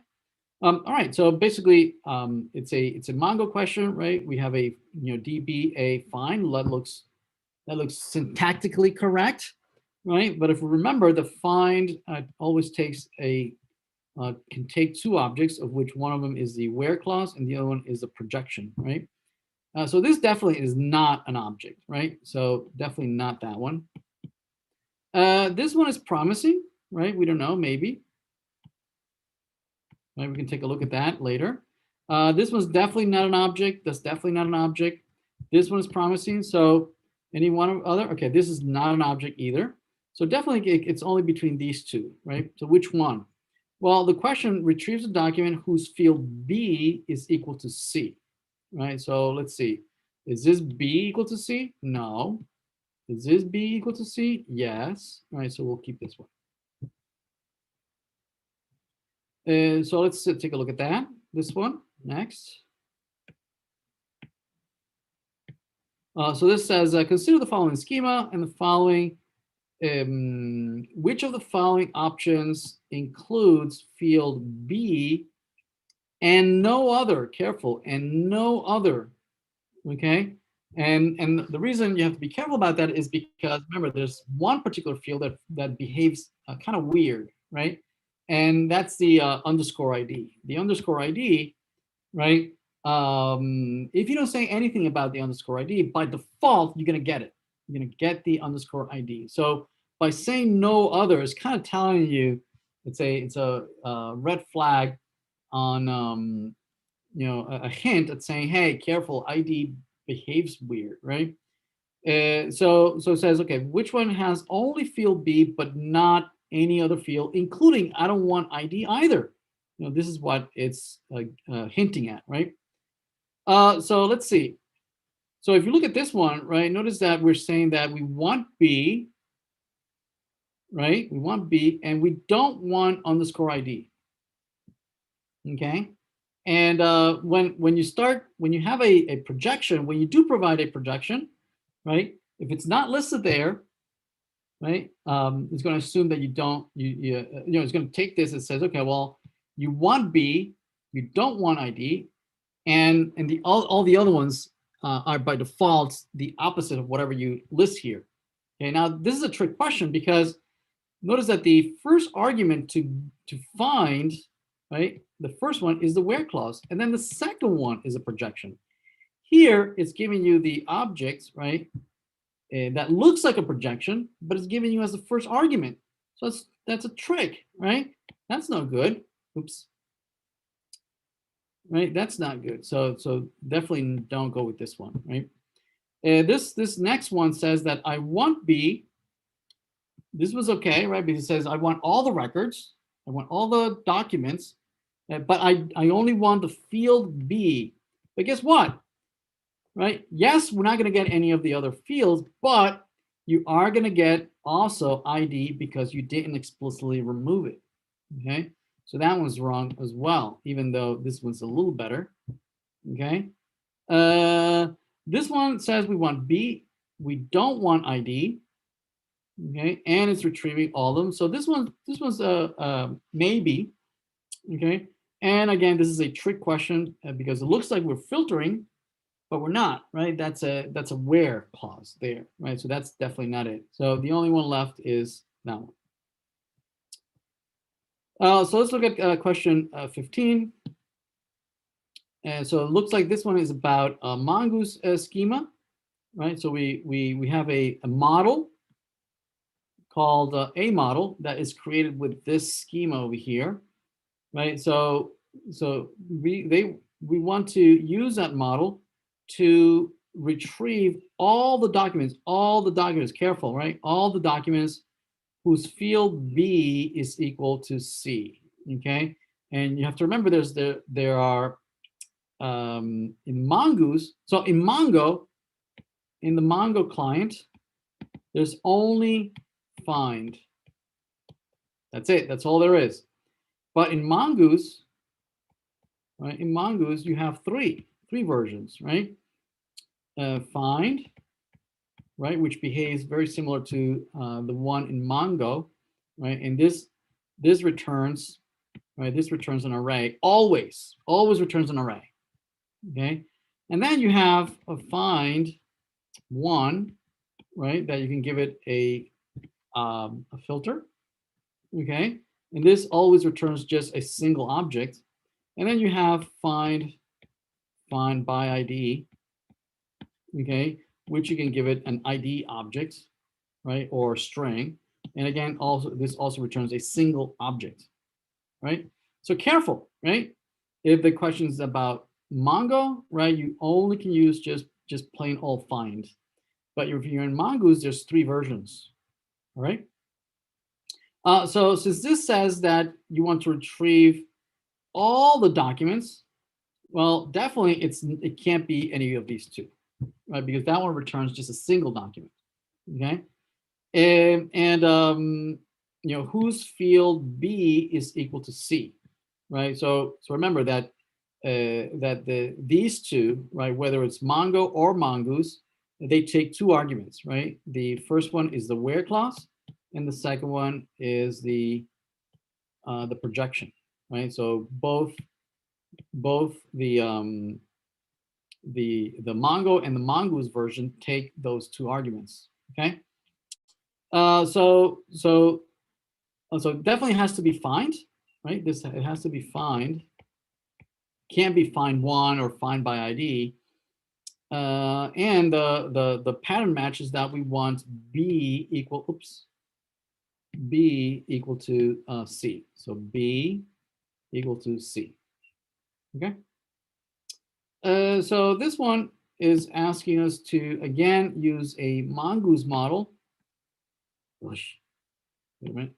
All right, so basically, it's a Mongo question, right? We have a DBA find that looks syntactically correct, right? But if we remember, the find always takes can take two objects, of which one of them is the where clause and the other one is the projection, right? So this definitely is not an object, right? So definitely not that one. This one is promising, right? We don't know, maybe. Right, we can take a look at that later. This one's definitely not an object. That's definitely not an object. This one is promising. So any one other? Okay, this is not an object either. So definitely it's only between these two, right? So which one? Well, the question retrieves a document whose field B is equal to C, right? So let's see. Is this B equal to C? No. Is this B equal to C? Yes. All right, so we'll keep this one. So let's take a look at that. This one next. So this says, consider the following schema and the following. Which of the following options includes field B and no other? Careful, and no other. Okay. And the reason you have to be careful about that is because, remember, there's one particular field that behaves kind of weird, right? And that's the underscore ID. The underscore ID, right? If you don't say anything about the underscore ID, by default, you're going to get it. You're going to get the underscore ID. So by saying no other, it's kind of telling you it's a red flag on a hint at saying, hey, careful, ID behaves weird, right? So it says, okay, which one has only field B but not any other field, including I don't want ID either. This is what it's hinting at, right? So let's see. So if you look at this one, right, notice that we're saying that we want B, right? We want B, and we don't want underscore ID. Okay. And when you have a projection, when you do provide a projection, right? If it's not listed there, right, it's going to assume that you don't, it's going to take this and says, okay, well, you want B, you don't want ID, and all the other ones are by default the opposite of whatever you list here. Okay, now this is a trick question because notice that the first argument to find, right, the first one is the where clause, and then the second one is a projection. Here, it's giving you the object, right, that looks like a projection, but it's giving you as the first argument. So that's a trick, right? That's no good. Oops. Right, that's not good. So definitely don't go with this one, right? This next one says that I want B. This was okay, right? Because it says I want all the records, I want all the documents, but I only want the field B. But guess what? Right? Yes, we're not going to get any of the other fields, but you are going to get also ID because you didn't explicitly remove it. Okay, so that one's wrong as well, even though this one's a little better. Okay, this one says we want B, we don't want ID. Okay, and it's retrieving all of them. So this one's maybe. Okay, and again, this is a trick question because it looks like we're filtering, but we're not, right? That's a where clause there, right? So that's definitely not it. So the only one left is that one. So let's look at question 15. And so it looks like this one is about a Mongoose schema, right? So we have a model called a model that is created with this schema over here, right? So we want to use that model to retrieve all the documents, careful, right? All the documents whose field B is equal to C, okay? And you have to remember there are in Mongoose, so in Mongo, in the Mongo client, there's only find. That's it, that's all there is. But in Mongoose, right, in Mongoose, you have three versions, right? Find, right, which behaves very similar to the one in Mongo, right? And this returns, right? This returns an array, always returns an array, okay? And then you have a find one, right? That you can give it a filter, okay? And this always returns just a single object. And then you have find by ID, okay, which you can give it an ID object, right, or string. And again, this also returns a single object, right? So careful, right? If the question is about Mongo, right, you only can use just plain old find. But if you're in Mongoose, there's three versions, all right? So since this says that you want to retrieve all the documents, well, definitely it can't be any of these two, right? Because that one returns just a single document, okay? And whose field B is equal to C, right? So remember that these two, right, whether it's Mongo or Mongoose, they take two arguments, right? The first one is the where clause, and the second one is the projection, right? So both the the Mongo and the Mongoose version take those two arguments. Okay. So it definitely has to be find, right? It has to be find. Can't be find one or find by ID. And the pattern matches that we want B equal to C. So B equal to C. Okay. So this one is asking us to again use a Mongoose model. Wait a minute.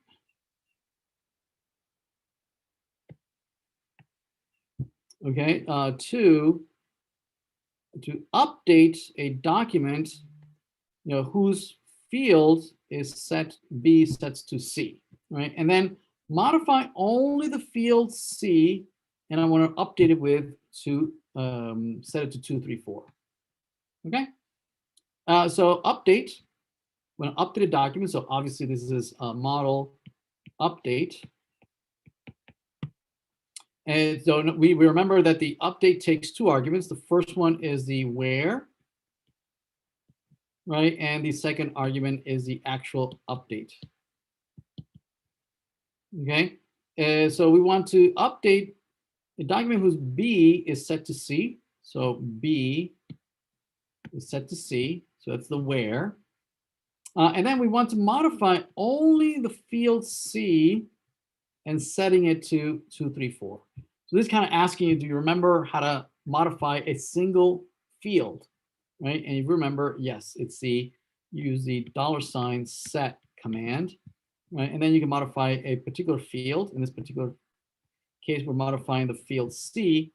Okay, to update a document, whose field is set B sets to C, right? And then modify only the field C, and I want to update it with set it to 234. Okay. So update. I'm going to update a document. So obviously this is a model update. And so we remember that the update takes two arguments. The first one is the where, right? And the second argument is the actual update. Okay. So we want to update a document whose B is set to C. So B is set to C. So that's the where. And then we want to modify only the field C and setting it to 234. So this is kind of asking you, do you remember how to modify a single field, right? And you remember, yes, it's use the $set command, right? And then you can modify a particular field. In this particular case, we're modifying the field C,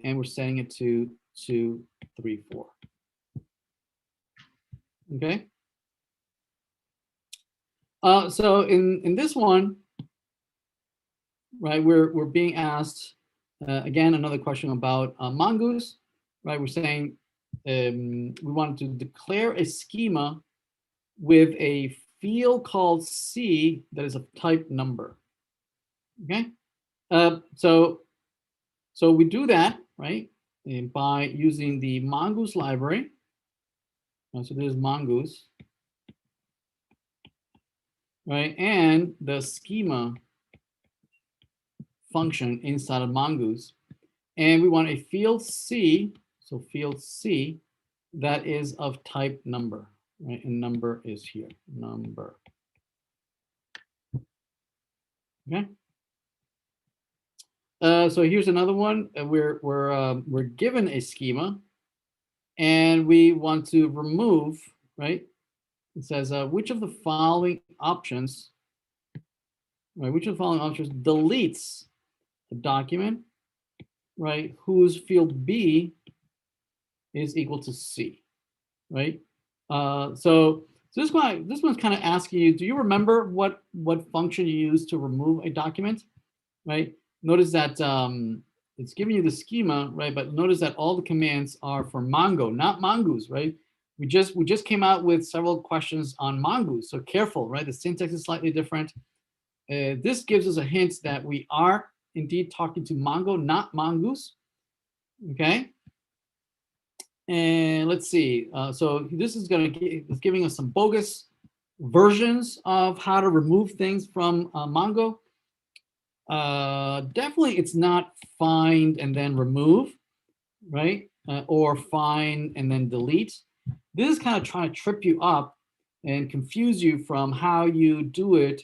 and we're setting it to 234. Okay. So in this one, right, we're being asked again another question about Mongoose, right? We're saying we want to declare a schema with a field called C that is of type number. Okay, so we do that, right, by using the Mongoose library. So there's Mongoose, right, and the schema function inside of Mongoose, and we want a field C, so field C, that is of type number, right? And number is here, number. Okay. So here's another one. We're given a schema, and we want to remove, right? It says which of the following options, right? Which of the following options deletes the document, right? Whose field B is equal to C, right? So this one's kind of asking you, do you remember what function you use to remove a document, right? Notice that it's giving you the schema, right? But notice that all the commands are for Mongo, not Mongoose, right? We just came out with several questions on Mongoose, so careful, right? The syntax is slightly different. This gives us a hint that we are indeed talking to Mongo, not Mongoose. Okay. And let's see. So this is giving us some bogus versions of how to remove things from Mongo. Definitely, it's not find and then remove, right? Or find and then delete. This is kind of trying to trip you up and confuse you from how you do it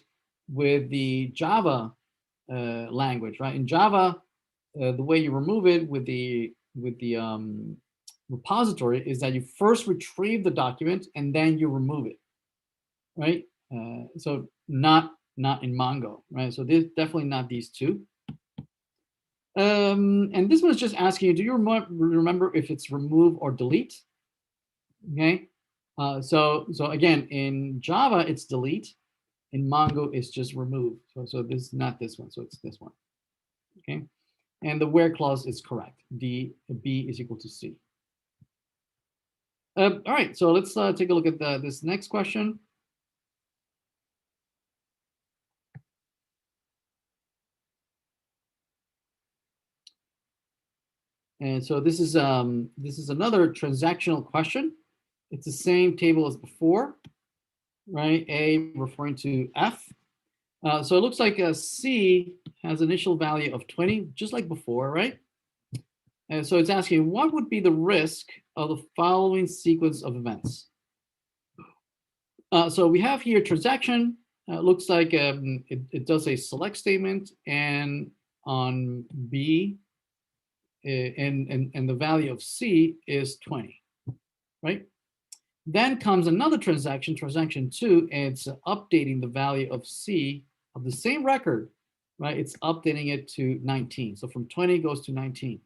with the Java language, right? In Java, the way you remove it with the repository is that you first retrieve the document and then you remove it, right? So not in Mongo, right? So there's definitely not these two. And this one's just asking you, do you remember if it's remove or delete? Okay. So again, in Java, it's delete. In Mongo, it's just remove. So this is not this one. So it's this one. Okay. And the where clause is correct. B is equal to C. All right. So let's take a look at this next question. And so this is another transactional question. It's the same table as before, right? A referring to F. So it looks like C has initial value of 20, just like before, right? And so it's asking, what would be the risk of the following sequence of events? So we have here transaction. Looks like it does a select statement, and on B, and the value of C is 20, right? Then comes another transaction, transaction 2, and it's updating the value of C of the same record, right? It's updating it to 19. So from 20 goes to 19.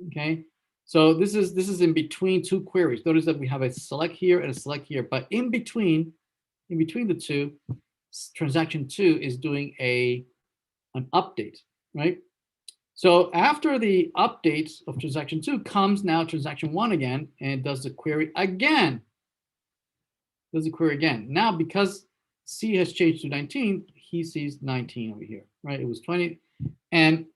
Okay. So this is in between two queries. Notice that we have a select here and a select here, but in between the two, transaction 2 is doing an update, right? So after the update of transaction 2 comes now transaction 1 again, and does the query again. Now, because C has changed to 19, he sees 19 over here, right? It was 20, and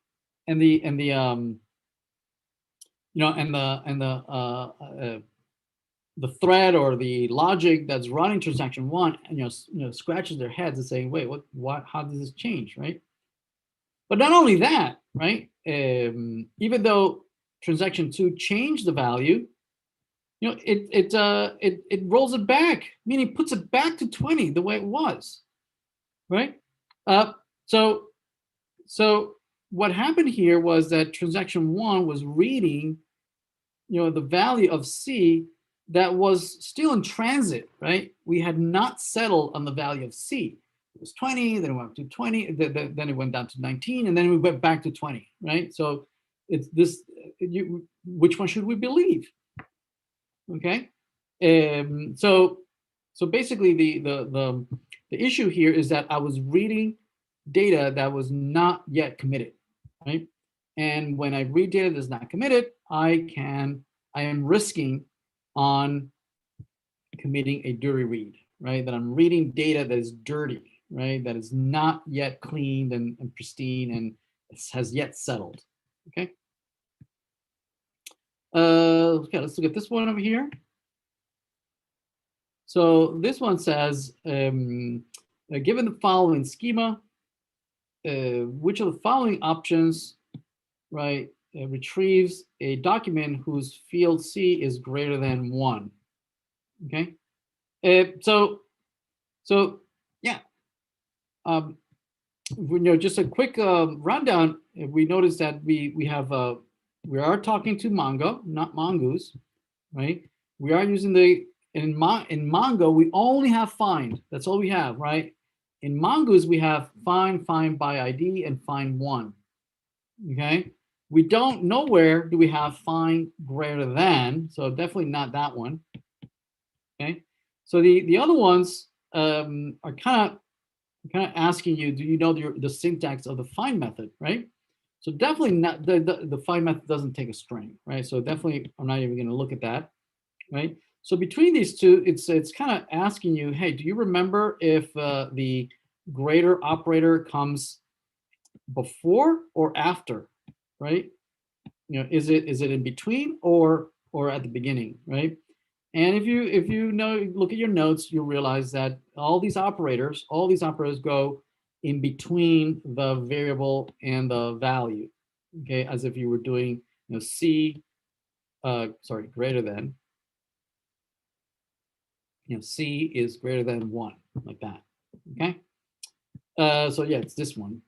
the thread or the logic that's running transaction 1, scratches their heads and saying, wait, what, how does this change, right? But not only that, right? Even though transaction 2 changed the value, it rolls it back, meaning puts it back to 20 the way it was, right? So what happened here was that transaction 1 was reading, the value of C that was still in transit, right? We had not settled on the value of C. It was 20, then it went up to 20, then it went down to 19, and then we went back to 20, right? So it's this, which one should we believe? Okay. So basically the issue here is that I was reading data that was not yet committed, right? And when I read data that's not committed, I am risking on committing a dirty read, right? That I'm reading data that is dirty, right? That is not yet cleaned and pristine and has yet settled. Okay. Okay, let's look at this one over here. So this one says, given the following schema, which of the following options, right, retrieves a document whose field C is greater than 1? Okay. So yeah. Just a quick rundown. We noticed that we are talking to Mongo, not Mongoose, right? We are using in Mongo, we only have find. That's all we have, right? In Mongoose, we have find by ID, and find 1. Okay. We don't, nowhere do we have find greater than, so definitely not that one. Okay. So the other ones are kind of asking you, do you know the syntax of the find method, right? So definitely not, the find method doesn't take a string, right? So definitely I'm not even going to look at that, right? So between these two, it's kind of asking you, hey, do you remember if the greater operator comes before or after, right? Is it in between or at the beginning, right? And if you look at your notes, you'll realize that all these operators go in between the variable and the value, okay, as if you were doing, C, greater than, C is greater than 1, like that, okay? So yeah, it's this one.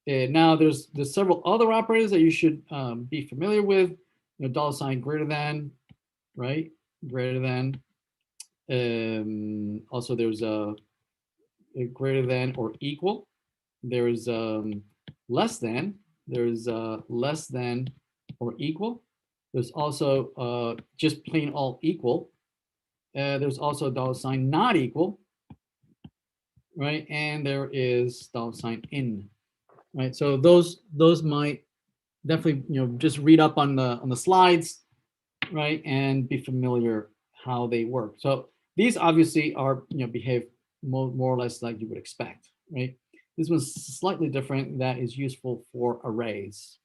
Now there's several other operators that you should be familiar with. $, greater than, right? Greater than. Also, there's a greater than or equal. There's less than. There's less than or equal. There's also just plain all equal. There's also $, not equal, right? And there is $, in, right? So those might definitely just read up on the slides, right, and be familiar how they work. So these obviously are behave more or less like you would expect, right? This one's slightly different. That is useful for arrays.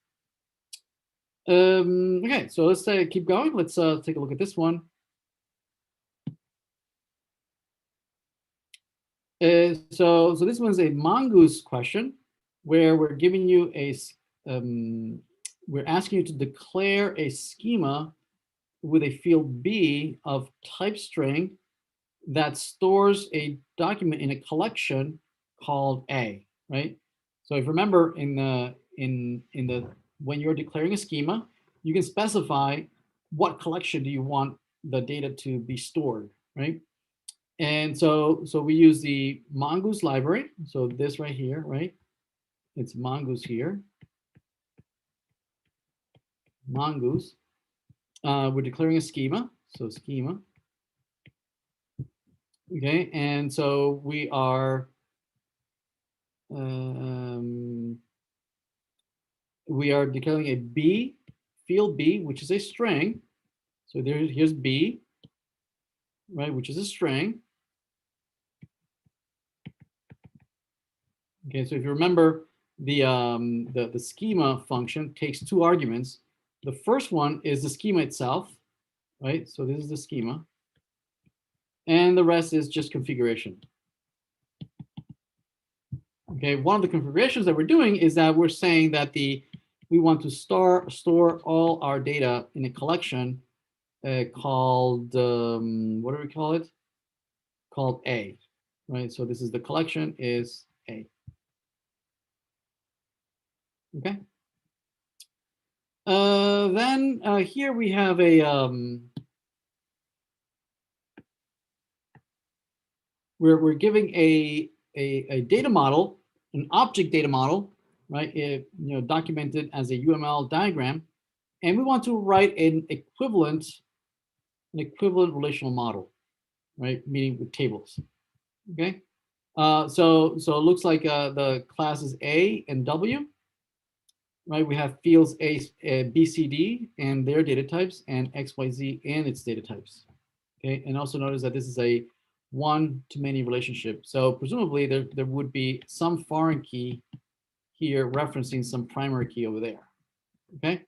Okay, so let's keep going. Let's take a look at this one. So this one's a Mongoose question, where we're giving you we're asking you to declare a schema with a field B of type string that stores a document in a collection called A, right? So if you remember when you're declaring a schema, you can specify what collection do you want the data to be stored, right? And so we use the Mongoose library. So this right here, right? It's Mongoose here. Mongoose. We're declaring a schema. So schema. Okay, and so we are declaring a B, field B, which is a string. So here's B, right, which is a string. Okay, so if you remember, the schema function takes two arguments. The first one is the schema itself, right? So this is the schema. And the rest is just configuration. Okay, one of the configurations that we're doing is that we're saying that we want to store all our data in a collection called, what do we call it? Called A, right? So this is the collection is A. Okay. Then here we have we're giving a data model, an object data model, right? Documented as a UML diagram, and we want to write an equivalent relational model, right? Meaning with tables. Okay. So it looks like the classes A and W, right? We have fields A, B, C, D, and their data types, and X, Y, Z, and its data types. Okay, and also notice that this is a one-to-many relationship. So presumably there would be some foreign key here referencing some primary key over there. Okay,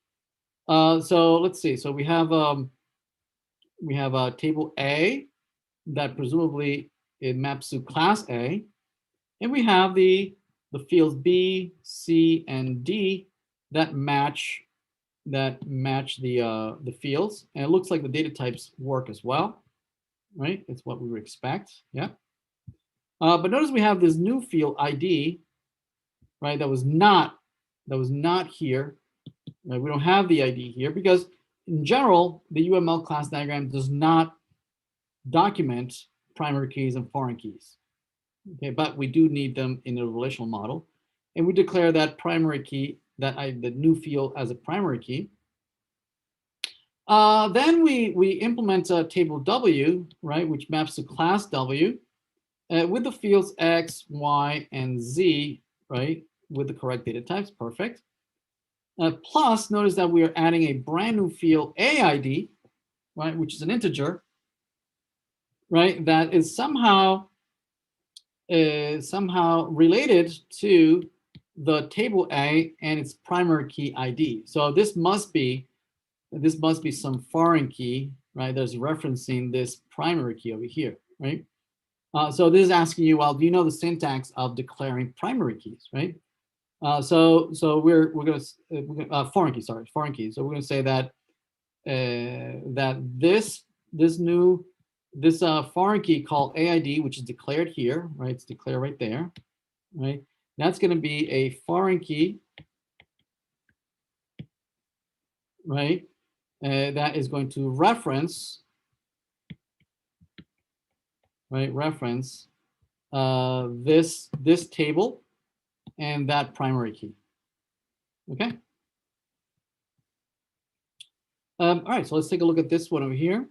so let's see. So we have a table A that presumably it maps to class A, and we have the fields B, C, and D that match the fields, and it looks like the data types work as well, right? It's what we would expect, yeah. But notice we have this new field ID, right? That was not here. Right? We don't have the ID here because in general, the UML class diagram does not document primary keys and foreign keys. Okay, but we do need them in a relational model, and we declare that primary key, the new field as a primary key. Then we implement table W, right, which maps to class W with the fields X, Y, and Z, right, with the correct data types. Perfect. Plus, notice that we are adding a brand new field AID, right, which is an integer, right, that is somehow related to the table A and its primary key ID. So this must be some foreign key, right? That's referencing this primary key over here, right? So this is asking you, well, do you know the syntax of declaring primary keys, right? So we're going to foreign key. So we're going to say that this foreign key called AID, which is declared here, right? It's declared right there, right? That's going to be a foreign key, right? That is going to reference, right? Reference this table and that primary key. Okay. All right, so let's take a look at this one over here.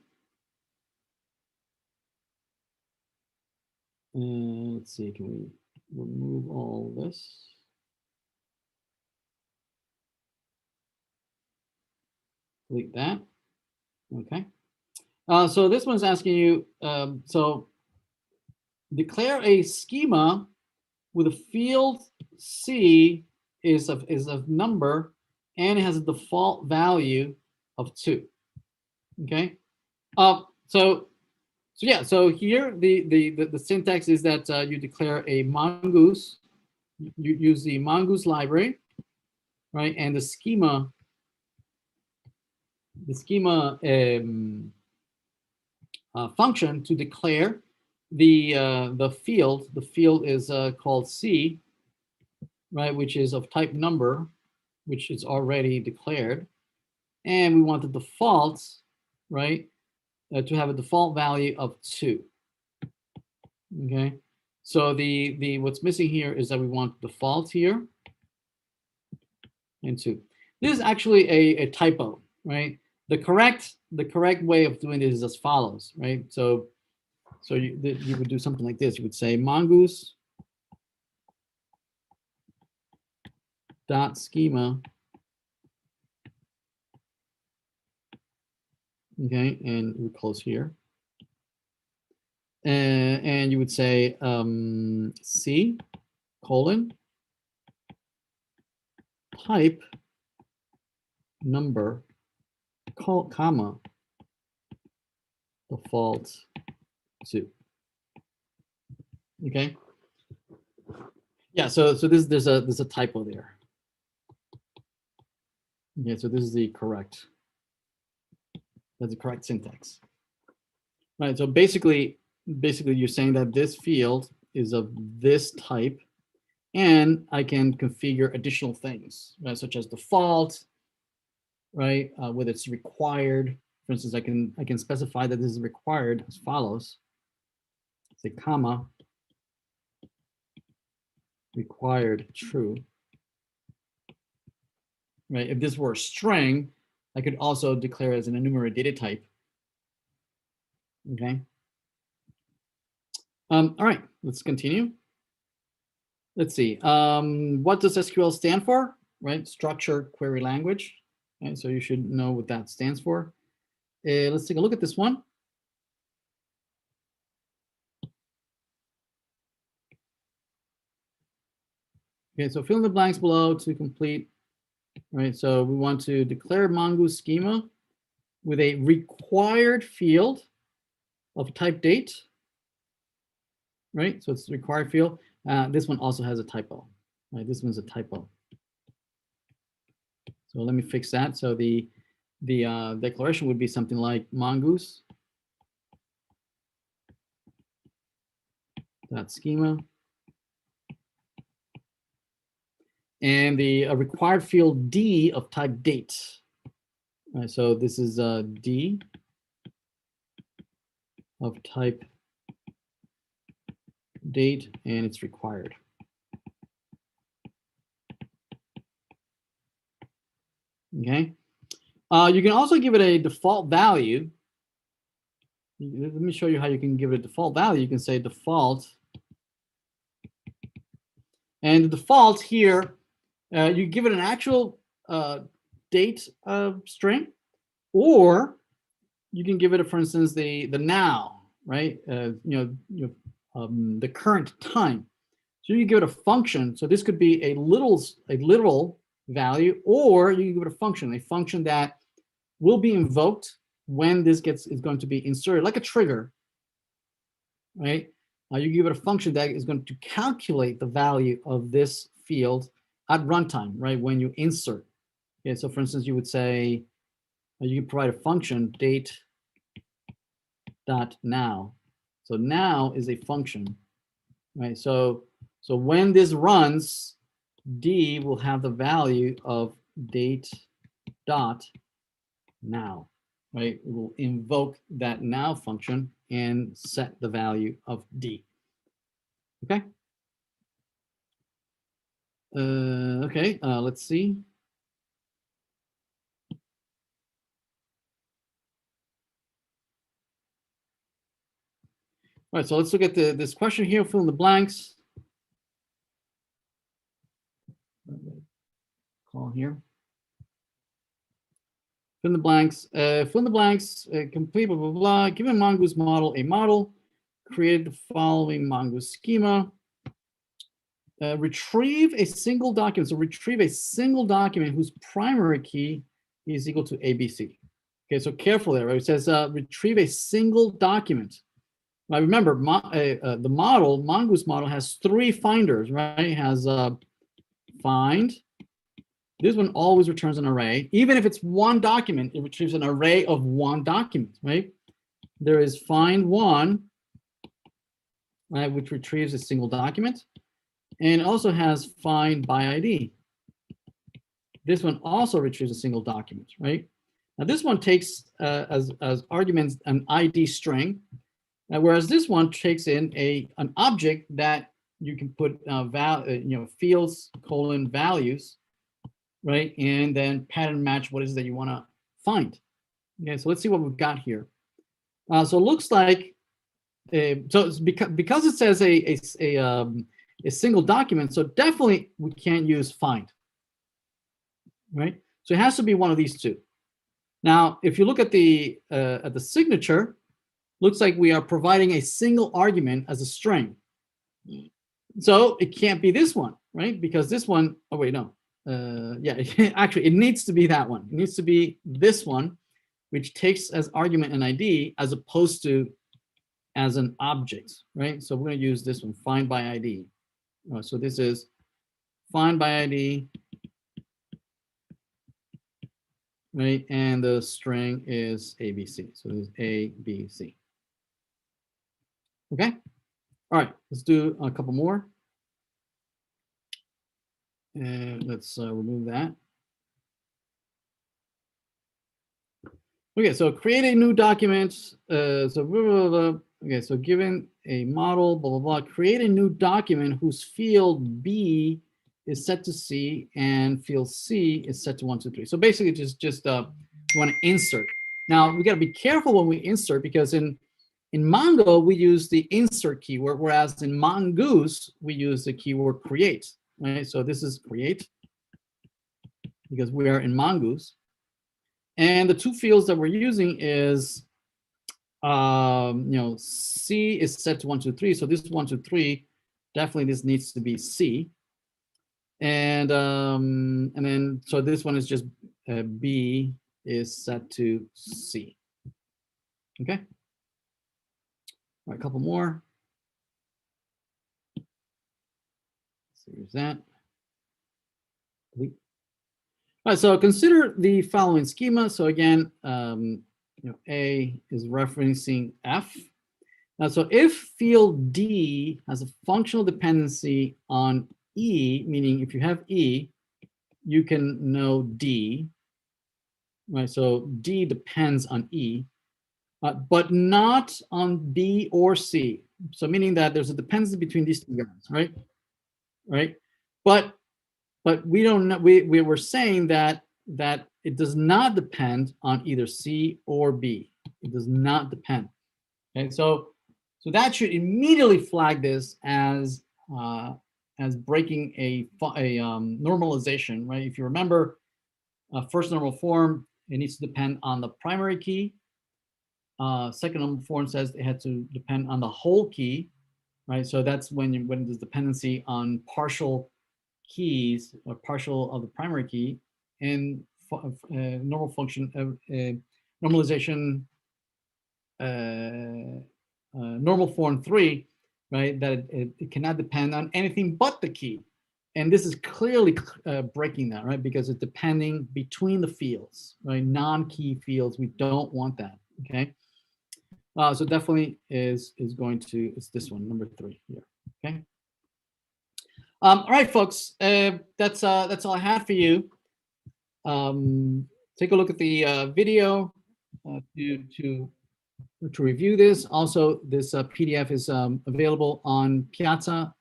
Let's see, can we remove all this? Delete that. Okay. So this one's asking you, so declare a schema with a field C is of number and it has a default value of 2. Okay. So yeah. So here the syntax is that you declare a mongoose. You use the mongoose library, right? And the schema function to declare the field. The field is called C, right? Which is of type number, which is already declared, and we want the default, right, to have a default value of 2. Okay, so the what's missing here is that we want default here and 2. This is actually a typo, right? The correct way of doing this is as follows, right? So you would do something like this. You would say mongoose dot schema, okay, and we close here. And you would say C colon type number comma default 2. Okay. Yeah. So there's a typo there. Okay. So this is the correct. That's the correct syntax. Right. So basically you're saying that this field is of this type, and I can configure additional things, right, such as default, right, whether it's required. For instance, I can specify that this is required as follows. Say comma required true. Right. If this were a string, I could also declare it as an enumerated data type. Okay. All right, let's continue. Let's see. What does SQL stand for? Right, structured query language. Okay, so you should know what that stands for. Let's take a look at this one. Okay, so fill in the blanks below to complete. Right, so we want to declare Mongoose schema with a required field of type date. Right, so it's a required field. This one also has a typo. Right, this one's a typo. So let me fix that. So the declaration would be something like mongoose dot schema, and the required field D of type date. All right, so this is D of type date, and it's required. Okay. You can also give it a default value. Let me show you how you can give it a default value. You can say default, and the default here, you give it an actual date string, or you can give it, for instance, the now, right? The current time. So you give it a function. So this could be a literal value, or you can give it a function that will be invoked when this is going to be inserted, like a trigger, right? You give it a function that is going to calculate the value of this field at runtime, right? When you insert. Okay, so for instance, you would say you can provide a function date dot now. So now is a function, right? So when this runs, D will have the value of date dot now, right? It will invoke that now function and set the value of D. Okay. Okay. Let's see. All right. So let's look at this question here. Fill in the blanks. Call here. Fill in the blanks. Complete blah blah blah. Give a mongoose model a model. Create the following mongoose schema. retrieve a single document. So retrieve a single document whose primary key is equal to ABC. Okay, so careful there, right? It says retrieve a single document. Now remember, the model, Mongoose model, has 3 finders, right? It has find. This one always returns an array. Even if it's one document, it retrieves an array of one document, right? There is find one, right, which retrieves a single document. And it also has find by ID. This one also retrieves a single document, right? Now this one takes as arguments an ID string, whereas this one takes in an object that you can put fields colon values, right? And then pattern match what it is that you want to find. Okay, so let's see what we've got here. So it looks like so it's because it says a single document, so definitely we can't use find, right? So it has to be one of these two. Now, if you look at the signature, looks like we are providing a single argument as a string. So it can't be this one, right? Because this one, oh wait, no. Yeah, actually it needs to be that one. It needs to be this one, which takes as argument an ID as opposed to as an object, right? So we're going to use this one, find by ID. So this is find by ID, right? And the string is ABC. So this is ABC. Okay. All right, let's do a couple more. And let's remove that. Okay, so create a new document. Okay, so given a model, blah, blah, blah, create a new document whose field B is set to C and field C is set to 1, 2, 3. So basically just you want to insert. Now we got to be careful when we insert, because in Mongo we use the insert keyword, whereas in Mongoose we use the keyword create, right? So this is create because we are in Mongoose. And the 2 fields that we're using is, C is set to 1, 2, 3. So this 1, 2, 3, definitely this needs to be C. And then, so this one is just B is set to C. Okay. All right, a couple more. So here's that. Delete. All right, so consider the following schema. So again, A is referencing F. Now, so if field D has a functional dependency on E, meaning if you have E, you can know D, right? So D depends on E, but not on B or C. So meaning that there's a dependency between these 2 guys, right? Right? But we don't know. We were saying that it does not depend on either C or B. It does not depend. Okay, so that should immediately flag this as breaking a normalization, right? If you remember, first normal form, it needs to depend on the primary key. Second normal form says it had to depend on the whole key, right? So that's when there's dependency on partial keys or partial of the primary key, and normal function normalization normal form 3, right? That it cannot depend on anything but the key, and this is clearly breaking that, right? Because it's depending between the fields, right? Non-key fields, we don't want that. Okay, so definitely is going to, it's this one, number 3 here. Okay. All right, folks, that's all I have for you. Take a look at the video to review this. Also, this PDF is available on Piazza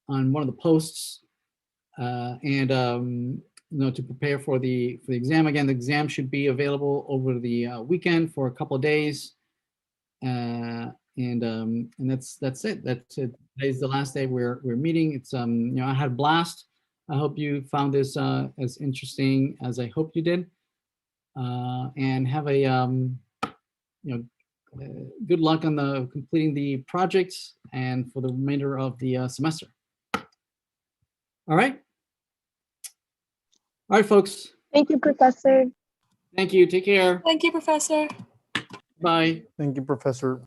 on one of the posts, and to prepare for the exam. Again, the exam should be available over the weekend for a couple of days, and that's it. That's it. Today's the last day we're meeting. It's I had a blast. I hope you found this as interesting as I hope you did, and have a good luck on completing the projects and for the remainder of the semester. All right. All right, folks. Thank you, Professor. Thank you. Take care. Thank you, Professor. Bye. Thank you, Professor.